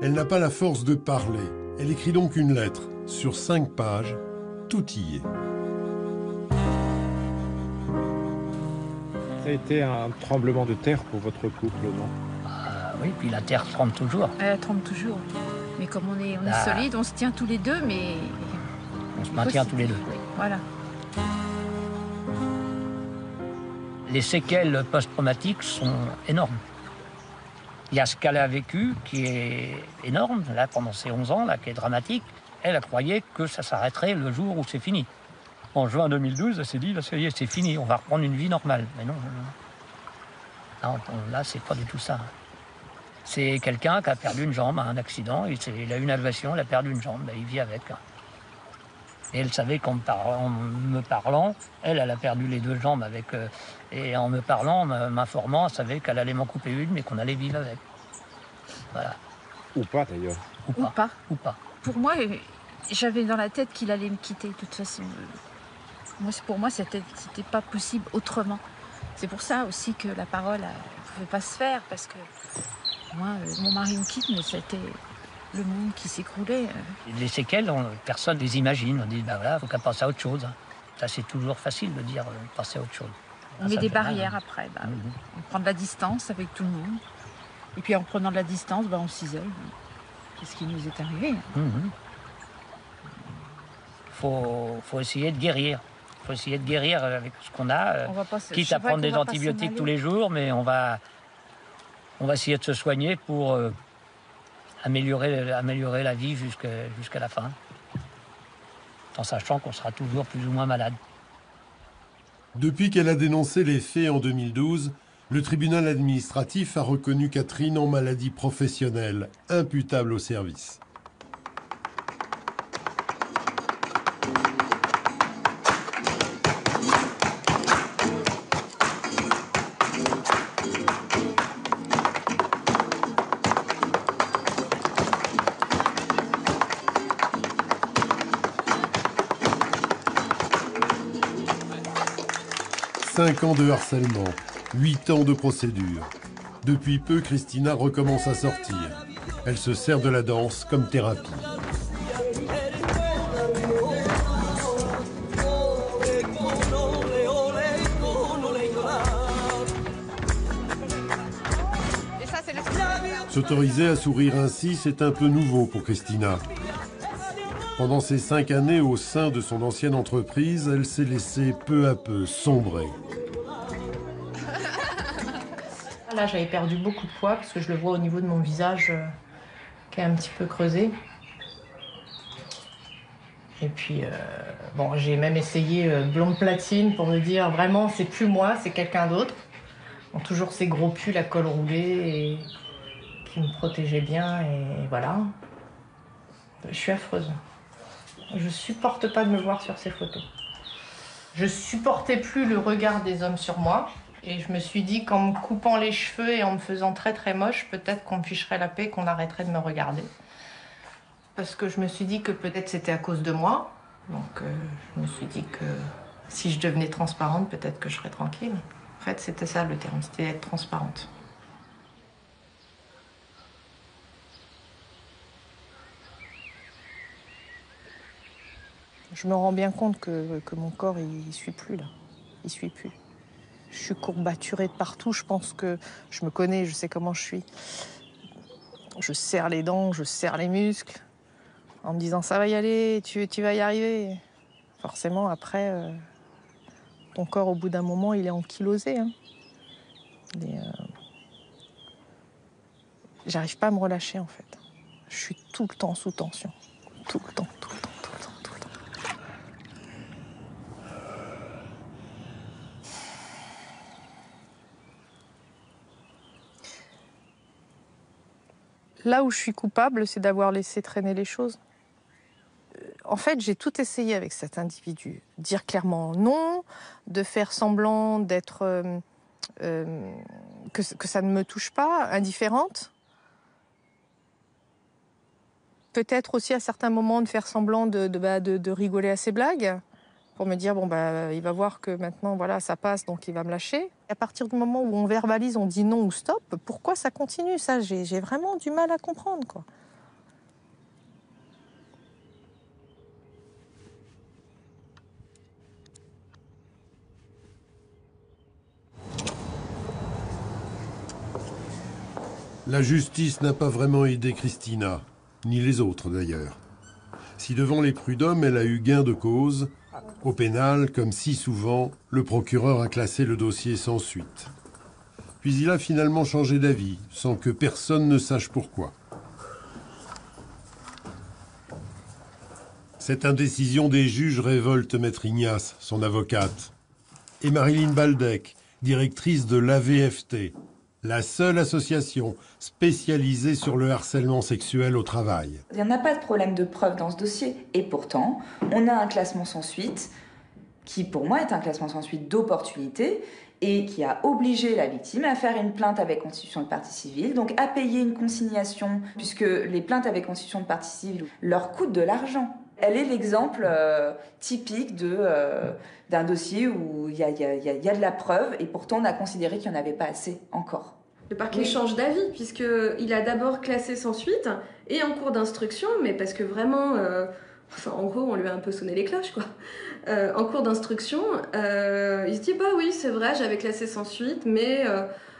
Elle n'a pas la force de parler. Elle écrit donc une lettre sur 5 pages. Tout y est. Ça a été un tremblement de terre pour votre couple, non? Oui, puis la terre tremble toujours. Elle tremble toujours. Mais comme on est solides, on se tient tous les deux, mais... On se maintient tous les deux. Oui, voilà. Les séquelles post-traumatiques sont énormes. Il y a ce qu'elle a vécu qui est énorme, là, pendant ces 11 ans, là, qui est dramatique. Elle a croyé que ça s'arrêterait le jour où c'est fini. En juin 2012, elle s'est dit, là, ça y est, c'est fini, on va reprendre une vie normale. Mais non. Non, là, c'est pas du tout ça. C'est quelqu'un qui a perdu une jambe à un accident, il a eu une alvéation, il a perdu une jambe, il vit avec. Et elle savait qu'en me parlant, elle a perdu les 2 jambes avec... et en me parlant, m'informant, elle savait qu'elle allait m'en couper une, mais qu'on allait vivre avec. Voilà. Ou pas, d'ailleurs. Ou pas. Pour moi, j'avais dans la tête qu'il allait me quitter, de toute façon. Pour moi, c'était pas possible autrement. C'est pour ça aussi que la parole ne pouvait pas se faire, parce que moi, mon mari me quitte, mais c'était le monde qui s'écroulait. Les séquelles, personne les imagine. On dit, voilà, il faut qu'elle passe à autre chose. Ça, c'est toujours facile de dire passer à autre chose. On met des barrières après. On prend de la distance avec tout le monde. Et puis en prenant de la distance, on s'isole. Qu'est-ce qui nous est arrivé? Faut essayer de guérir. Il faut essayer de guérir avec ce qu'on a. Quitte à prendre des antibiotiques tous les jours, mais on va essayer de se soigner pour améliorer la vie jusqu'à la fin. En sachant qu'on sera toujours plus ou moins malade. Depuis qu'elle a dénoncé les faits en 2012, le tribunal administratif a reconnu Catherine en maladie professionnelle, imputable au service. Cinq ans de harcèlement, 8 ans de procédure. Depuis peu, Christina recommence à sortir. Elle se sert de la danse comme thérapie. S'autoriser à sourire ainsi, c'est un peu nouveau pour Christina. Pendant ces 5 années au sein de son ancienne entreprise, elle s'est laissée peu à peu sombrer. Là, j'avais perdu beaucoup de poids parce que je le vois au niveau de mon visage qui est un petit peu creusé. Et puis, bon, j'ai même essayé blonde platine pour me dire vraiment, c'est plus moi, c'est quelqu'un d'autre. Bon, toujours ces gros pulls à col roulé et qui me protégeaient bien et voilà. Je suis affreuse. Je supporte pas de me voir sur ces photos. Je supportais plus le regard des hommes sur moi. Et je me suis dit qu'en me coupant les cheveux et en me faisant très très moche, peut-être qu'on me ficherait la paix, qu'on arrêterait de me regarder. Parce que je me suis dit que peut-être c'était à cause de moi. Donc je me suis dit que si je devenais transparente, peut-être que je serais tranquille. En fait, c'était ça le terme, c'était être transparente. Je me rends bien compte que mon corps, il suit plus là. Il suit plus. Je suis courbaturée de partout, je pense que je me connais, je sais comment je suis. Je serre les dents, je serre les muscles, en me disant ça va y aller, tu vas y arriver. Forcément, après, ton corps, au bout d'un moment, il est ankylosé. Hein. J'arrive pas à me relâcher, en fait. Je suis tout le temps sous tension. Tout le temps, tout le temps. Là où je suis coupable, c'est d'avoir laissé traîner les choses. En fait, j'ai tout essayé avec cet individu. Dire clairement non, de faire semblant d'être... que ça ne me touche pas, indifférente. Peut-être aussi à certains moments de faire semblant de rigoler à ses blagues, pour me dire, bon, il va voir que maintenant, voilà, ça passe, donc il va me lâcher. À partir du moment où on verbalise, on dit non ou stop, pourquoi ça continue? Ça, j'ai vraiment du mal à comprendre, quoi. La justice n'a pas vraiment aidé Christina, ni les autres d'ailleurs. Si devant les prud'hommes, elle a eu gain de cause, au pénal, comme si souvent, le procureur a classé le dossier sans suite. Puis il a finalement changé d'avis, sans que personne ne sache pourquoi. Cette indécision des juges révolte Maître Ignace, son avocate, et Marilyn Baldec, directrice de l'AVFT, la seule association spécialisée sur le harcèlement sexuel au travail. Il n'y en a pas de problème de preuve dans ce dossier. Et pourtant, on a un classement sans suite, qui pour moi est un classement sans suite d'opportunité, et qui a obligé la victime à faire une plainte avec constitution de partie civile, donc à payer une consignation, puisque les plaintes avec constitution de partie civile leur coûtent de l'argent. Elle est l'exemple typique d'un dossier où il y a de la preuve et pourtant on a considéré qu'il n'y en avait pas assez encore. Le parquet change d'avis puisqu'il a d'abord classé sans suite et en cours d'instruction, mais parce que vraiment, en gros on lui a un peu sonné les cloches quoi. En cours d'instruction, il se dit bah oui c'est vrai j'avais classé sans suite, mais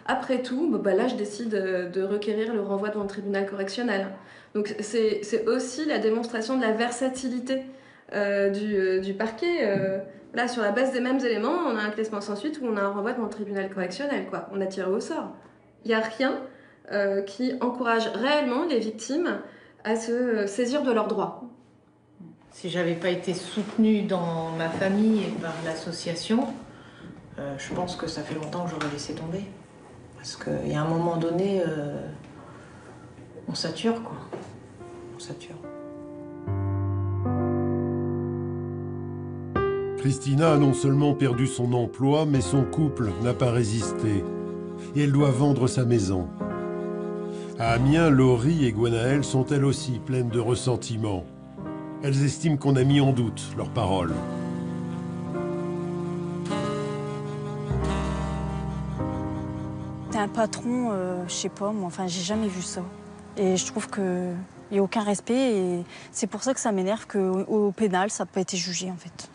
après tout là je décide de requérir le renvoi devant le tribunal correctionnel. Donc c'est aussi la démonstration de la versatilité du parquet. Là, sur la base des mêmes éléments, on a un classement sans suite où on a un renvoi devant le tribunal correctionnel, quoi. On a tiré au sort. Il n'y a rien qui encourage réellement les victimes à se saisir de leurs droits. Si j'avais pas été soutenue dans ma famille et par l'association, je pense que ça fait longtemps que j'aurais laissé tomber. Parce qu'il y a un moment donné... on sature, quoi. On sature. Christina a non seulement perdu son emploi, mais son couple n'a pas résisté. Et elle doit vendre sa maison. À Amiens, Laurie et Gwenaëlle sont elles aussi pleines de ressentiment. Elles estiment qu'on a mis en doute leurs paroles. T'es un patron, je sais pas, moi, enfin j'ai jamais vu ça. Et je trouve qu'il Il n'y a aucun respect et c'est pour ça que ça m'énerve qu'au pénal, ça n'a pas été jugé en fait.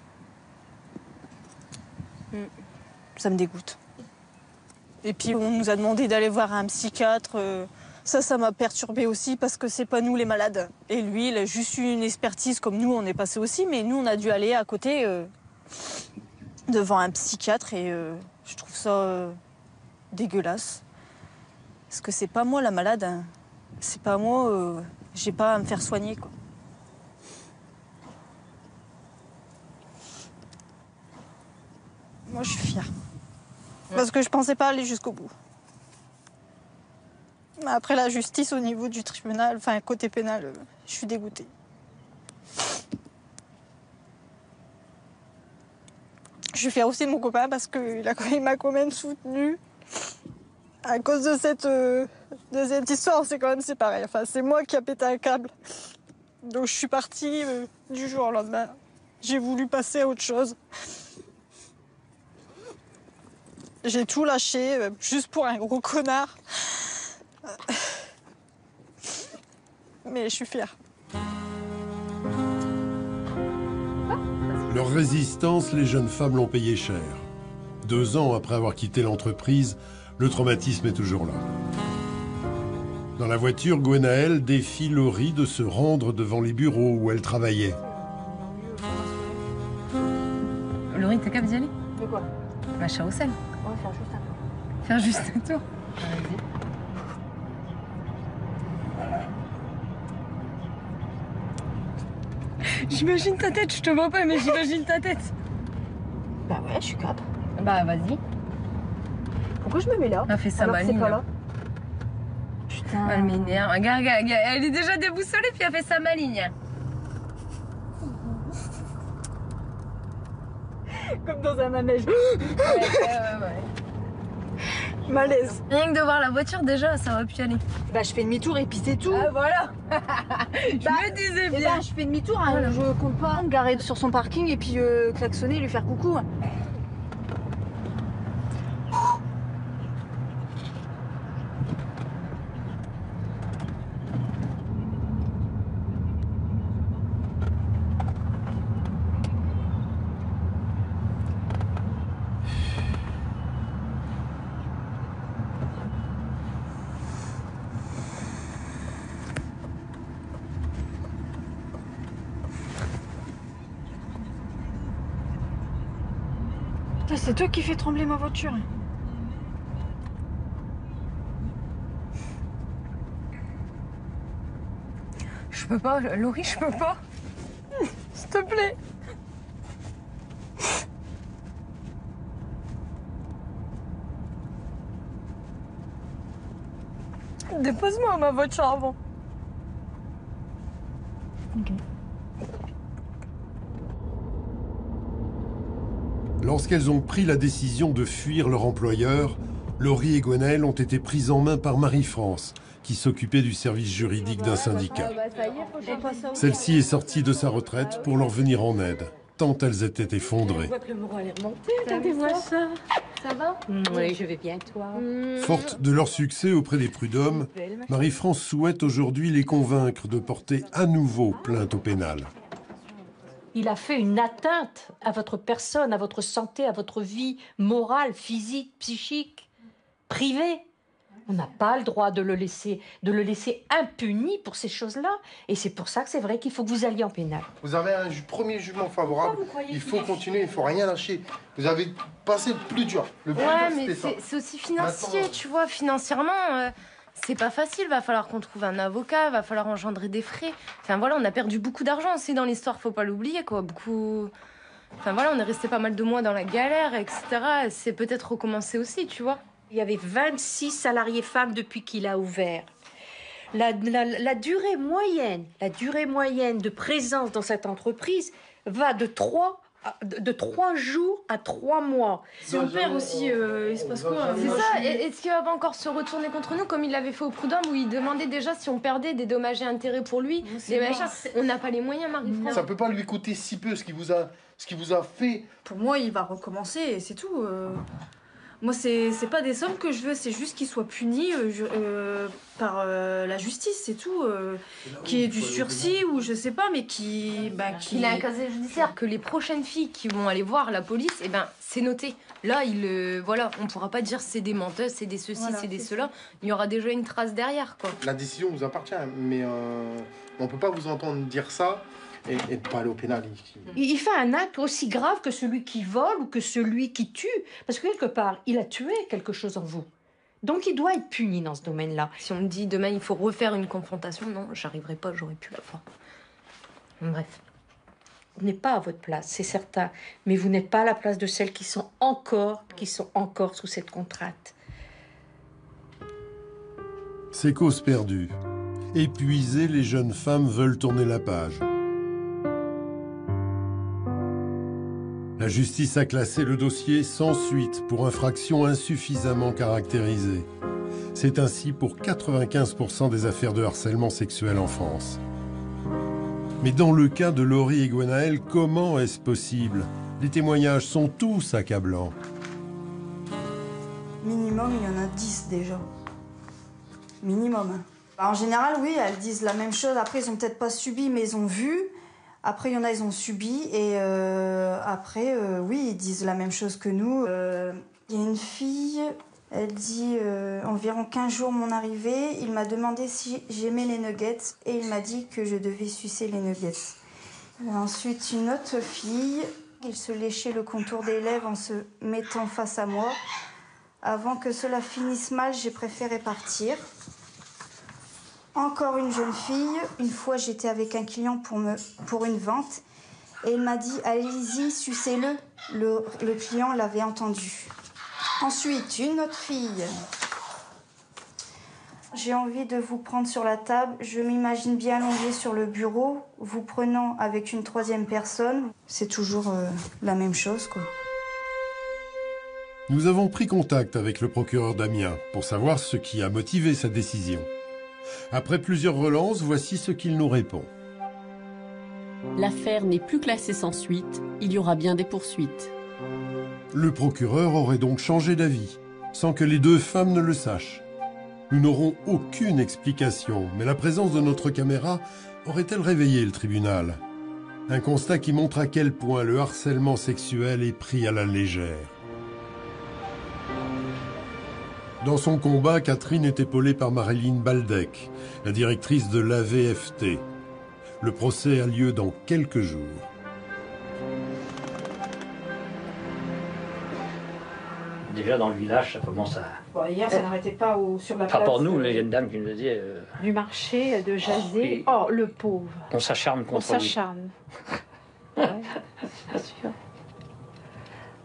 Ça me dégoûte. Et puis on nous a demandé d'aller voir un psychiatre. Ça m'a perturbée aussi parce que c'est pas nous les malades. Et lui, il a juste eu une expertise comme nous, on est passé aussi, mais nous, on a dû aller à côté devant un psychiatre et je trouve ça dégueulasse. Parce que c'est pas moi la malade, hein. C'est pas moi, j'ai pas à me faire soigner, quoi. Moi, je suis fière. Parce que je pensais pas aller jusqu'au bout. Mais après la justice au niveau du tribunal, enfin côté pénal, je suis dégoûtée. Je suis fière aussi de mon copain parce qu'il m'a quand même soutenue. À cause de cette histoire, on s'est quand même séparés. Enfin, c'est moi qui a pété un câble. Donc je suis partie du jour au lendemain. J'ai voulu passer à autre chose. J'ai tout lâché juste pour un gros connard. Mais je suis fière. Leur résistance, les jeunes femmes l'ont payé cher. 2 ans après avoir quitté l'entreprise, le traumatisme est toujours là. Dans la voiture, Gwenaëlle défie Laurie de se rendre devant les bureaux où elle travaillait. Laurie, t'es capable d'y aller? De quoi? Machin au sel. On va faire juste un tour. Faire juste un tour. Vas-y. J'imagine ta tête, je te vois pas, mais j'imagine ta tête. Bah ouais, je suis cap. Bah vas-y. Pourquoi je me mets là? Elle fait sa maligne. C'est pas là. Putain. Elle m'énerve. Regarde, elle est déjà déboussolée, puis elle fait sa maligne. Comme dans un manège. Ouais. Malaise. Rien que de voir la voiture, déjà, ça va plus aller. Bah, je fais demi-tour et puis c'est tout. Ah, voilà. Je me disais bien. Bah, je fais demi-tour, hein. Voilà. Je compte pas me garer sur son parking et puis klaxonner et lui faire coucou. C'est toi qui fais trembler ma voiture. Je peux pas, Laurie, je peux pas. S'il te plaît. Dépose-moi ma voiture avant. Ok. Lorsqu'elles ont pris la décision de fuir leur employeur, Laurie et Gwenaëlle ont été prises en main par Marie-France, qui s'occupait du service juridique d'un syndicat. Celle-ci est sortie de sa retraite pour leur venir en aide, tant elles étaient effondrées. Je vois que le moral est remonté, attendez-moi ça. Ça va? Oui, je vais bien, toi. Forte de leur succès auprès des prud'hommes, Marie-France souhaite aujourd'hui les convaincre de porter à nouveau plainte au pénal. Il a fait une atteinte à votre personne, à votre santé, à votre vie morale, physique, psychique, privée. On n'a pas le droit de le laisser impuni pour ces choses-là. Et c'est pour ça que c'est vrai qu'il faut que vous alliez en pénal. Vous avez un premier jugement favorable. Il faut continuer, il ne faut rien lâcher. Vous avez passé le plus dur. Le plus dur, mais c'est aussi financier, tu vois. Financièrement, c'est pas facile. Va falloir qu'on trouve un avocat, va falloir engendrer des frais. Enfin voilà, on a perdu beaucoup d'argent aussi dans l'histoire, faut pas l'oublier, quoi. Beaucoup. Enfin voilà, on est resté pas mal de mois dans la galère, etc. C'est peut-être recommencer aussi, tu vois. Il y avait 26 salariés femmes depuis qu'il a ouvert. La durée moyenne de présence dans cette entreprise va de 3 jours à 3 mois. Si on perd aussi, il se passe quoi? C'est ça, est-ce qu'il va pas encore se retourner contre nous comme il l'avait fait au prud'homme où il demandait déjà si on perdait des dommages et intérêts pour lui, des machins. On n'a pas les moyens, Marie-France. Ça peut pas lui coûter si peu ce qui vous a fait. Pour moi, il va recommencer et c'est tout. Moi, c'est pas des sommes que je veux, c'est juste qu'il soit puni par la justice, c'est tout. Qu'il y ait du sursis ou je sais pas, mais qu'il ait un casier judiciaire. Que les prochaines filles qui vont aller voir la police, eh ben, c'est noté. Là, voilà, on pourra pas dire c'est des menteuses, c'est des ceci, voilà, c'est des cela. Il y aura déjà une trace derrière, quoi. La décision vous appartient, mais on peut pas vous entendre dire ça et de pas aller au pénal. Il fait un acte aussi grave que celui qui vole ou que celui qui tue. Parce que quelque part, il a tué quelque chose en vous. Donc il doit être puni dans ce domaine-là. Si on me dit demain il faut refaire une confrontation, non, j'arriverai pas, j'aurais pu la faire. Bref. Vous n'êtes pas à votre place, c'est certain. Mais vous n'êtes pas à la place de celles qui sont encore sous cette contrainte. C'est cause perdue. Épuisées, les jeunes femmes veulent tourner la page. La justice a classé le dossier sans suite pour infraction insuffisamment caractérisée. C'est ainsi pour 95% des affaires de harcèlement sexuel en France. Mais dans le cas de Laurie et Gwenaël, comment est-ce possible? Les témoignages sont tous accablants. Minimum, il y en a 10 déjà. Minimum. En général, oui, elles disent la même chose. Après, ils ont peut-être pas subi, mais ils ont vu. Après, il y en a, ils ont subi. Et après, oui, ils disent la même chose que nous. Il y a une fille, elle dit environ 15 jours mon arrivée. Il m'a demandé si j'aimais les nuggets et il m'a dit que je devais sucer les nuggets. Ensuite, une autre fille, il se léchait le contour des lèvres en se mettant face à moi. Avant que cela finisse mal, j'ai préféré partir. Encore une jeune fille, une fois j'étais avec un client pour une vente et il m'a dit « Allez-y, sucez-le ». Le client l'avait entendu. Ensuite, une autre fille. « J'ai envie de vous prendre sur la table, je m'imagine bien allongée sur le bureau, vous prenant avec une troisième personne ». C'est toujours la même chose, quoi. Nous avons pris contact avec le procureur d'Amiens pour savoir ce qui a motivé sa décision. Après plusieurs relances, voici ce qu'il nous répond. L'affaire n'est plus classée sans suite, il y aura bien des poursuites. Le procureur aurait donc changé d'avis, sans que les deux femmes ne le sachent. Nous n'aurons aucune explication, mais la présence de notre caméra aurait-elle réveillé le tribunal? Un constat qui montre à quel point le harcèlement sexuel est pris à la légère. Dans son combat, Catherine est épaulée par Marilyn Baldec, la directrice de l'AVFT. Le procès a lieu dans quelques jours. Déjà dans le village, ça commence à... Bon, hier, ça n'arrêtait pas sur la place... Pas pour nous, il y a une dame qui nous disait... Du marché, de jaser. Oh, le pauvre. On s'acharne contre lui. On s'acharne. Ouais, c'est sûr.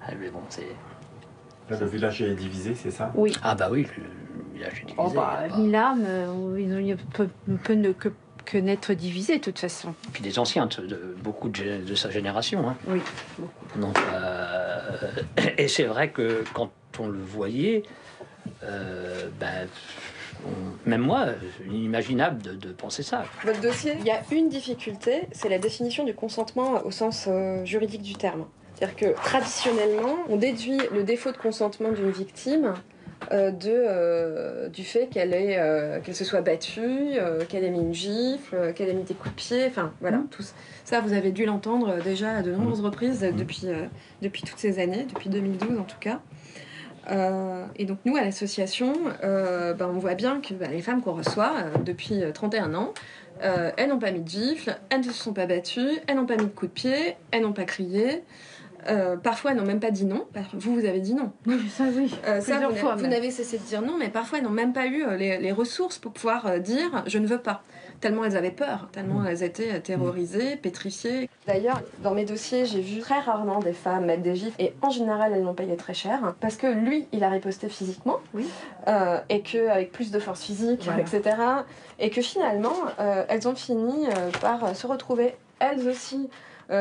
Ah, mais bon, c'est... Là, le village est divisé, c'est ça? Oui. Ah bah oui, le village est divisé. Oh bah, Milam, il ne peut que n'être divisé, de toute façon. Et puis des anciens, beaucoup de sa génération. Hein. Oui, beaucoup. Donc, et c'est vrai que quand on le voyait, même moi, inimaginable de penser ça. Votre dossier, il y a une difficulté, c'est la définition du consentement au sens juridique du terme. C'est-à-dire que traditionnellement, on déduit le défaut de consentement d'une victime du fait qu'elle se soit battue, qu'elle ait mis une gifle, qu'elle ait mis des coups de pied, enfin voilà, tout ça vous avez dû l'entendre déjà à de nombreuses reprises depuis toutes ces années, depuis 2012 en tout cas. Et donc nous à l'association, on voit bien que les femmes qu'on reçoit depuis 31 ans, elles n'ont pas mis de gifle, elles ne se sont pas battues, elles n'ont pas mis de coups de pied, elles n'ont pas crié. Parfois, elles n'ont même pas dit non. Vous avez dit non. Oui, ça, oui. Plusieurs fois. Vous n'avez cessé de dire non, mais parfois, elles n'ont même pas eu les ressources pour pouvoir dire « je ne veux pas ». Tellement elles avaient peur, tellement elles étaient terrorisées, pétrifiées. D'ailleurs, dans mes dossiers, j'ai vu très rarement des femmes mettre des gifles, et en général, elles l'ont payé très cher, parce que lui, il a riposté physiquement, oui. Et qu'avec plus de force physique, voilà. Etc., et que finalement, elles ont fini par se retrouver, elles aussi,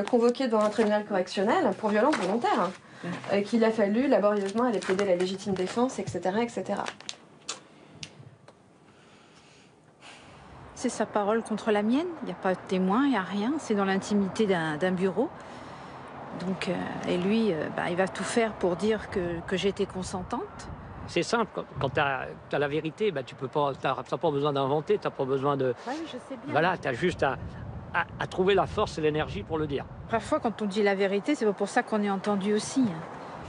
convoquées devant un tribunal correctionnel pour violence volontaire, qu'il a fallu laborieusement aller plaider la légitime défense, etc., etc. C'est sa parole contre la mienne. Il n'y a pas de témoin, il n'y a rien. C'est dans l'intimité d'un bureau. Donc, et lui, il va tout faire pour dire que j'étais consentante. C'est simple, quand tu as la vérité, tu peux pas, t'as pas besoin d'inventer, tu n'as pas besoin de... Oui, je sais bien. Voilà, tu as juste à trouver la force et l'énergie pour le dire. Parfois, quand on dit la vérité, c'est pas pour ça qu'on est entendu aussi.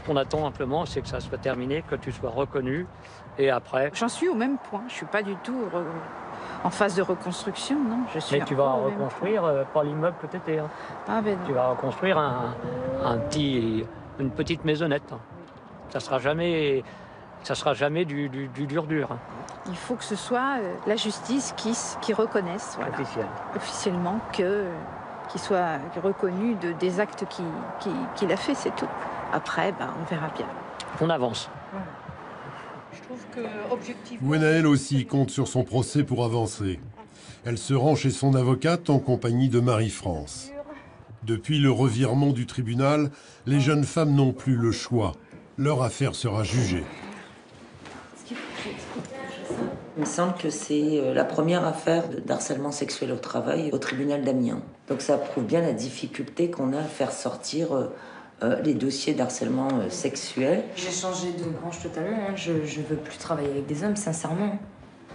Ce qu'on attend simplement, c'est que ça soit terminé, que tu sois reconnu, et après... J'en suis au même point, je suis pas du tout en phase de reconstruction, non. Mais tu vas reconstruire pas l'immeuble que tu étais. Hein. Ah ben non. Tu vas reconstruire une petite maisonnette. Ça sera jamais du dur. Hein. Il faut que ce soit la justice qui reconnaisse officiellement qu'il soit reconnu des actes qu'il a fait, c'est tout. Après, on verra bien. On avance. Je trouve que objectivement... Gwenaëlle aussi compte sur son procès pour avancer. Elle se rend chez son avocate en compagnie de Marie-France. Depuis le revirement du tribunal, les jeunes femmes n'ont plus le choix. Leur affaire sera jugée. Il me semble que c'est la première affaire d'harcèlement sexuel au travail au tribunal d'Amiens. Donc ça prouve bien la difficulté qu'on a à faire sortir les dossiers d'harcèlement sexuel. J'ai changé de branche totalement. Hein. Je veux plus travailler avec des hommes, sincèrement.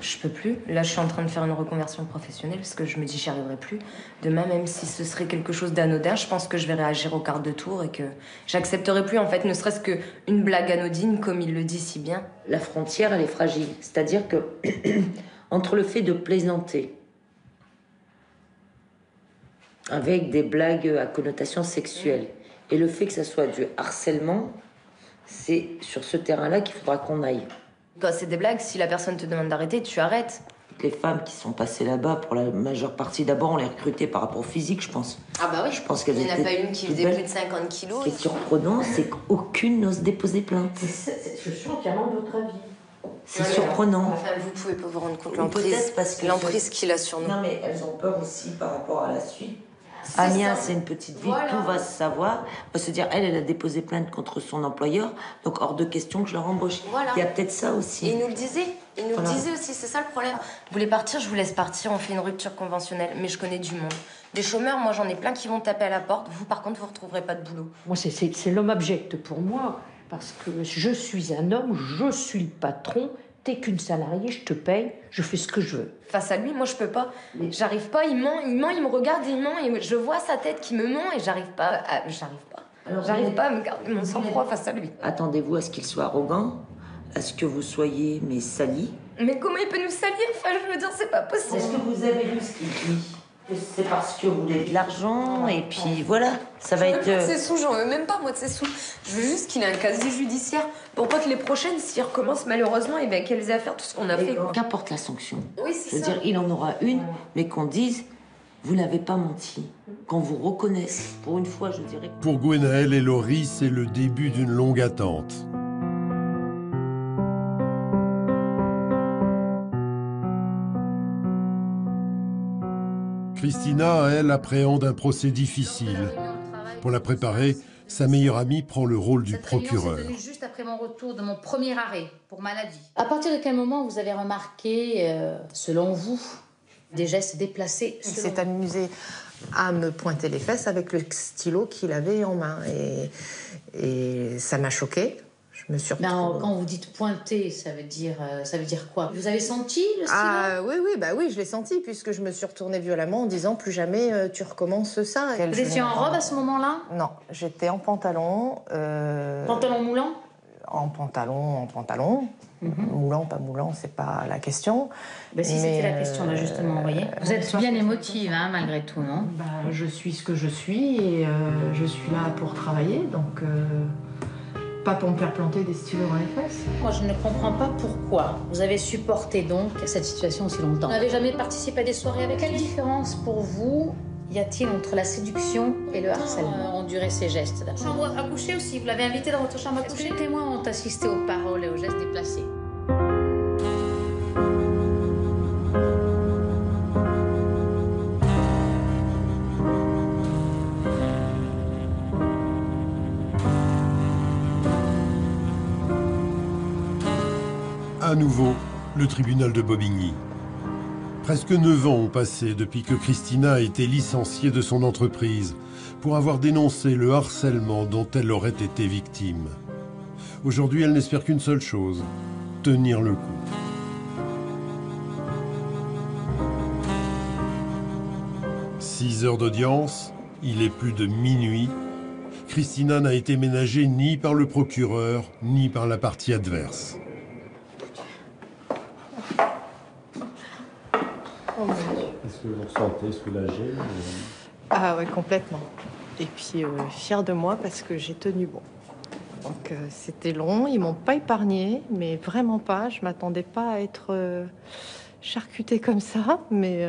Je peux plus. Là, je suis en train de faire une reconversion professionnelle parce que je me dis que j'y arriverai plus. Demain, même si ce serait quelque chose d'anodin, je pense que je vais réagir au quart de tour et que j'accepterai plus, en fait, ne serait-ce qu'une blague anodine, comme il le dit si bien. La frontière, elle est fragile. C'est-à-dire que entre le fait de plaisanter avec des blagues à connotation sexuelle et le fait que ça soit du harcèlement, c'est sur ce terrain-là qu'il faudra qu'on aille. Quand c'est des blagues, si la personne te demande d'arrêter, tu arrêtes. Les femmes qui sont passées là-bas, pour la majeure partie, d'abord, on les recrutait par rapport au physique, je pense. Ah bah oui, je pense qu'elles il n'y en a étaient pas une qui faisait plus de 50 kilos. Ce qui est surprenant, c'est qu'aucune n'ose déposer plainte. Je suis entièrement de votre avis. C'est surprenant. Enfin, vous pouvez pas vous rendre compte de l'emprise qu'il a sur nous. Non, mais elles ont peur aussi par rapport à la suite. Amiens, c'est une petite ville, tout va se savoir. On va se dire, elle a déposé plainte contre son employeur, donc hors de question que je la rembauche. Voilà. Il y a peut-être ça aussi. Et il nous le disait. Il nous le disait aussi, c'est ça le problème. Vous voulez partir, je vous laisse partir, on fait une rupture conventionnelle. Mais je connais du monde. Des chômeurs, moi j'en ai plein qui vont taper à la porte. Vous, par contre, vous retrouverez pas de boulot. Moi, c'est l'homme abject pour moi, parce que je suis un homme, je suis le patron. T'es qu'une salariée, je te paye, je fais ce que je veux. Face à lui, moi je peux pas. J'arrive pas, il ment, il me regarde, il ment, et je vois sa tête qui me ment et j'arrive pas à me garder mon sang-froid face à lui. Attendez-vous à ce qu'il soit arrogant, à ce que vous soyez sali. Mais comment il peut nous salir? Enfin, je veux dire, c'est pas possible. Est-ce que vous avez lu ce qu'il dit? C'est parce que vous voulez de l'argent et puis voilà, ça va être... De ses sous, j'en veux même pas moi de ses sous. Je veux juste qu'il ait un casier judiciaire pour pas que les prochaines, s'il recommence malheureusement, qu'elles aient à faire tout ce qu'on a fait. Qu'importe la sanction. Oui, c'est ça. Je veux dire, il en aura une, mais qu'on dise, vous n'avez pas menti. Qu'on vous reconnaisse. Pour une fois, je dirais... Pour Gwenaëlle et Laurie, c'est le début d'une longue attente. Christina, elle, appréhende un procès difficile. Pour la préparer, sa meilleure amie prend le rôle du procureur. Cette réunion s'est tenue juste après mon retour de mon premier arrêt pour maladie. À partir de quel moment vous avez remarqué, selon vous, des gestes déplacés? Il s'est amusé à me pointer les fesses avec le stylo qu'il avait en main. Et ça m'a choquée. Je me suis retrouvée... Quand vous dites pointer, ça veut dire quoi? Vous avez senti le stylo? Oui, je l'ai senti, puisque je me suis retournée violemment en disant plus jamais tu recommences ça. Vous étiez en robe à ce moment-là? Non, j'étais en pantalon. Pantalon moulant? En pantalon. Moulant, pas moulant, c'est pas la question. Si c'était la question, là, justement, vous voyez. Vous êtes bien émotive, hein, malgré tout, non? Je suis ce que je suis et je suis là pour travailler, donc pas pour me faire planter des stylos dans les fesses. Moi, je ne comprends pas pourquoi vous avez supporté donc cette situation aussi longtemps. Vous n'avez jamais participé à des soirées avec lui? Quelle différence pour vous y a-t-il entre la séduction et le harcèlement? Endurer ces gestes d'harcèlement. Chambre à coucher aussi, vous l'avez invité dans votre chambre à coucher? Est-ce que les témoins ont assisté aux paroles et aux gestes déplacés? À nouveau, le tribunal de Bobigny. Presque 9 ans ont passé depuis que Christina a été licenciée de son entreprise pour avoir dénoncé le harcèlement dont elle aurait été victime. Aujourd'hui, elle n'espère qu'une seule chose, tenir le coup. « 6 heures d'audience, il est plus de minuit. Christina n'a été ménagée ni par le procureur, ni par la partie adverse. Est-ce que vous vous sentez soulagée? Ah oui, complètement. Et puis fière de moi parce que j'ai tenu bon. Donc c'était long, ils m'ont pas épargné, mais vraiment pas. Je m'attendais pas à être charcutée comme ça, mais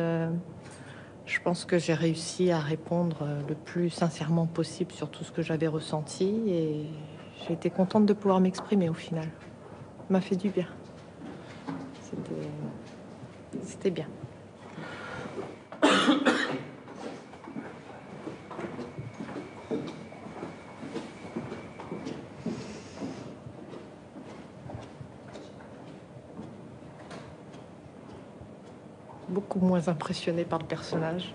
je pense que j'ai réussi à répondre le plus sincèrement possible sur tout ce que j'avais ressenti et j'ai été contente de pouvoir m'exprimer au final. Ça m'a fait du bien. C'était bien. Beaucoup moins impressionnée par le personnage.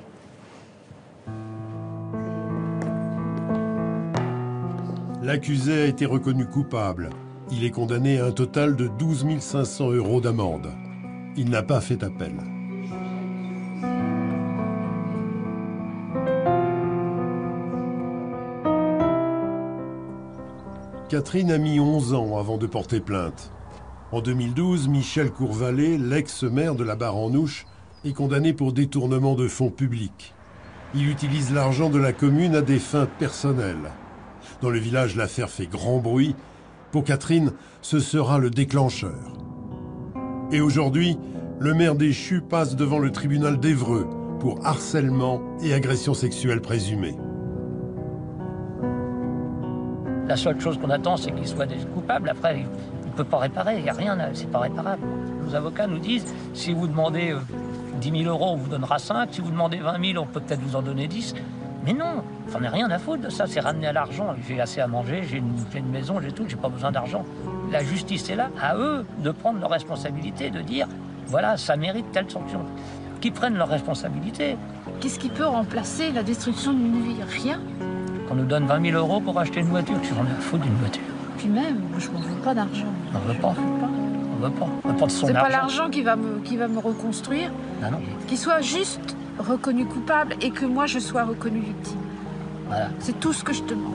L'accusé a été reconnu coupable. Il est condamné à un total de 12 500 € d'amende. Il n'a pas fait appel. Catherine a mis 11 ans avant de porter plainte. En 2012, Michel Courvalet, l'ex-maire de la Barre-en-Ouche, est condamné pour détournement de fonds publics. Il utilise l'argent de la commune à des fins personnelles. Dans le village, l'affaire fait grand bruit. Pour Catherine, ce sera le déclencheur. Et aujourd'hui, le maire déchu passe devant le tribunal d'Évreux pour harcèlement et agression sexuelle présumée. La seule chose qu'on attend, c'est qu'il soit coupable. Après, il ne peut pas réparer, il n'y a rien, c'est pas réparable. Nos avocats nous disent, si vous demandez 10 000 €, on vous donnera 5. Si vous demandez 20 000, on peut peut-être vous en donner 10. Mais non, j'en ai rien à foutre de ça, c'est ramener à l'argent. J'ai assez à manger, j'ai une maison, j'ai tout, j'ai pas besoin d'argent. La justice est là, à eux de prendre leurs responsabilités, de dire, voilà, ça mérite telle sanction. Qu'ils prennent leurs responsabilités. Qu'est-ce qui peut remplacer la destruction d'une vie? Rien. Qu'on nous donne 20 000 € pour acheter une voiture, j'en ai à foutre d'une voiture. Puis même, je m'en veux pas d'argent. On veut pas. On veut pas. On veut pas de son argent. C'est pas l'argent qui va me reconstruire. Ah non. Qu'il soit juste reconnu coupable et que moi je sois reconnue victime. Voilà. C'est tout ce que je demande.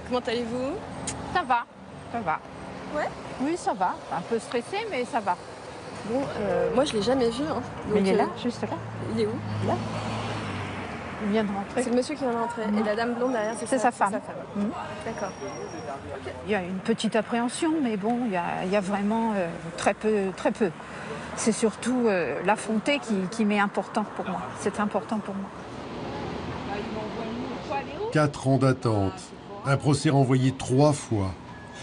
Comment allez-vous? Ça va, ça va. Ouais? Oui, ça va. Un peu stressé, mais ça va. Bon, moi je l'ai jamais vu. Hein. Mais il est là, juste là. Il est où? Là. Il vient de rentrer. C'est le monsieur qui vient de rentrer. Et la dame blonde derrière, c'est sa femme. D'accord. Il y a une petite appréhension, mais bon, il y a vraiment très peu. C'est surtout l'affronter qui m'est important pour moi. C'est important pour moi. 4 ans d'attente. Un procès renvoyé 3 fois.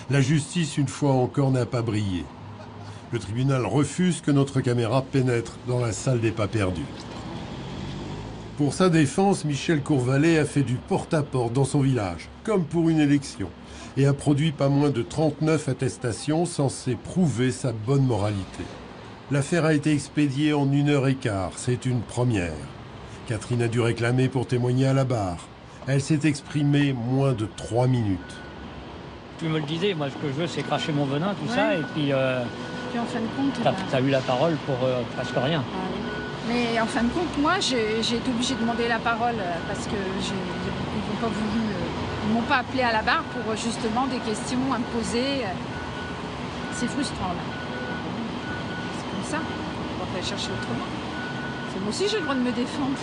La justice, une fois encore, n'a pas brillé. Le tribunal refuse que notre caméra pénètre dans la salle des pas perdus. Pour sa défense, Michel Courvalet a fait du porte-à-porte dans son village, comme pour une élection, et a produit pas moins de 39 attestations censées prouver sa bonne moralité. L'affaire a été expédiée en 1h15. C'est une première. Catherine a dû réclamer pour témoigner à la barre. Elle s'est exprimée moins de 3 minutes. Tu me le disais, moi ce que je veux c'est cracher mon venin, tout ça, et puis en fin de compte... T'as eu la parole pour presque rien. Mais en fin de compte, moi j'ai été obligée de demander la parole parce que ils m'ont pas appelé à la barre pour justement des questions à me poser. C'est frustrant là. C'est comme ça, on va pas chercher autrement. Moi aussi j'ai le droit de me défendre.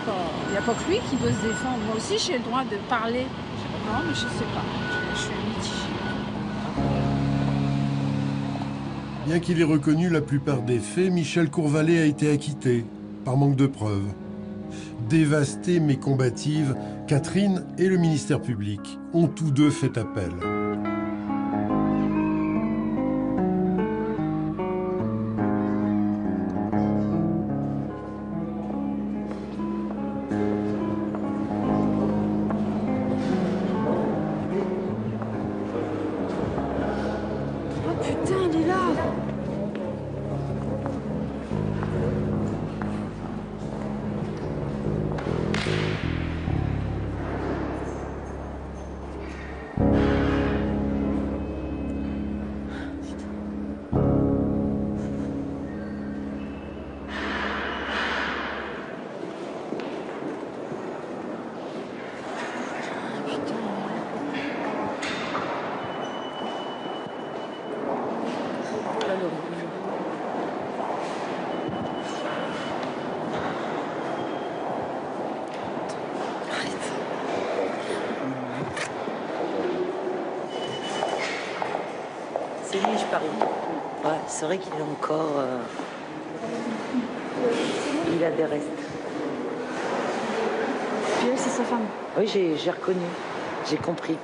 Il n'y a pas que lui qui doit se défendre. Moi aussi, j'ai le droit de parler. Non, mais je sais pas. Je suis mitigée. Bien qu'il ait reconnu la plupart des faits, Michel Courvalet a été acquitté, par manque de preuves. Dévastée mais combative, Catherine et le ministère public ont tous deux fait appel. Putain, il est là! C'est lui, je parie. Ouais, c'est vrai qu'il est encore... Il a des restes. Puis elle, c'est sa femme. Oui, j'ai reconnu. J'ai compris.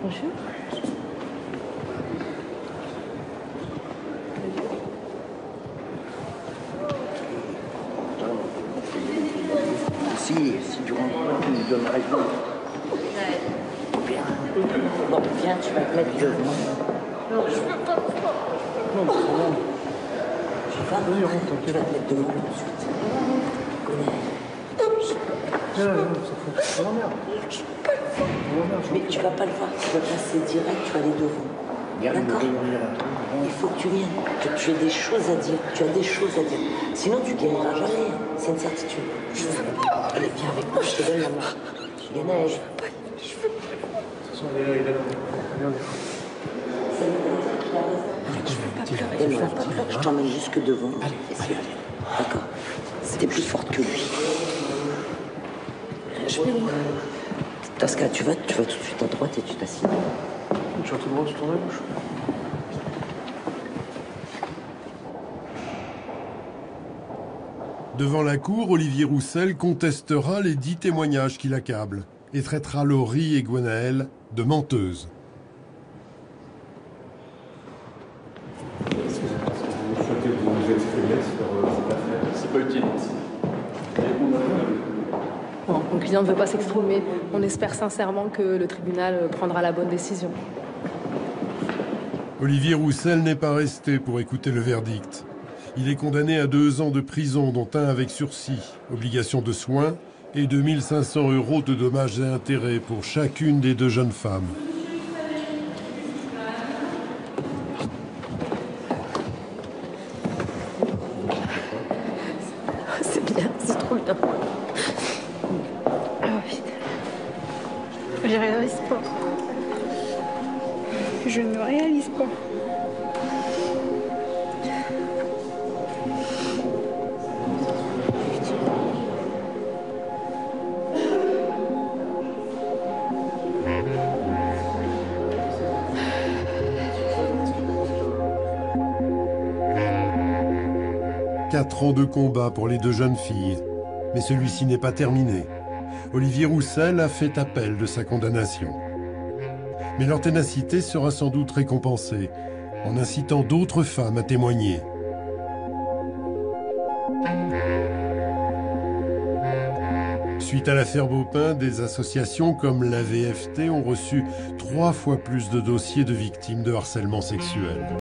Bonjour. Si durant tu me donnes raison. Bien. Bon, viens, tu vas te mettre devant. Non, je veux pas. Non, mais c'est bon. Tu vas te mettre devant ensuite. Mais tu vas pas le voir, tu vas passer direct, tu vas aller devant. D'accord? Il faut que tu viennes, que tu aies des choses à dire. Tu as des choses à dire. Sinon, tu gagneras jamais. C'est une certitude. Allez, viens avec moi, je te donne la main. Ganesh. Donne-moi, je t'emmène jusque devant. D'accord. T'es plus forte que lui. Dans ce cas, tu vas tout de suite à droite et tu t'assieds. Tu vas tout droit, tu tournes à gauche. Devant la cour, Olivier Roussel contestera les 10 témoignages qui l'accablent et traitera Laurie et Gwenaëlle de menteuses. C'est pas utile. Bon, mon client ne veut pas s'exprimer. On espère sincèrement que le tribunal prendra la bonne décision. Olivier Roussel n'est pas resté pour écouter le verdict. Il est condamné à 2 ans de prison, dont 1 avec sursis, obligation de soins et 2 500 € de dommages et intérêts pour chacune des 2 jeunes femmes. C'est bien, c'est trop bien. Oh putain. Je réalise pas. Je ne réalise pas. Quatre ans de combat pour les 2 jeunes filles. Mais celui-ci n'est pas terminé. Olivier Roussel a fait appel de sa condamnation. Mais leur ténacité sera sans doute récompensée en incitant d'autres femmes à témoigner. Suite à l'affaire Baupin, des associations comme la VFT ont reçu 3 fois plus de dossiers de victimes de harcèlement sexuel.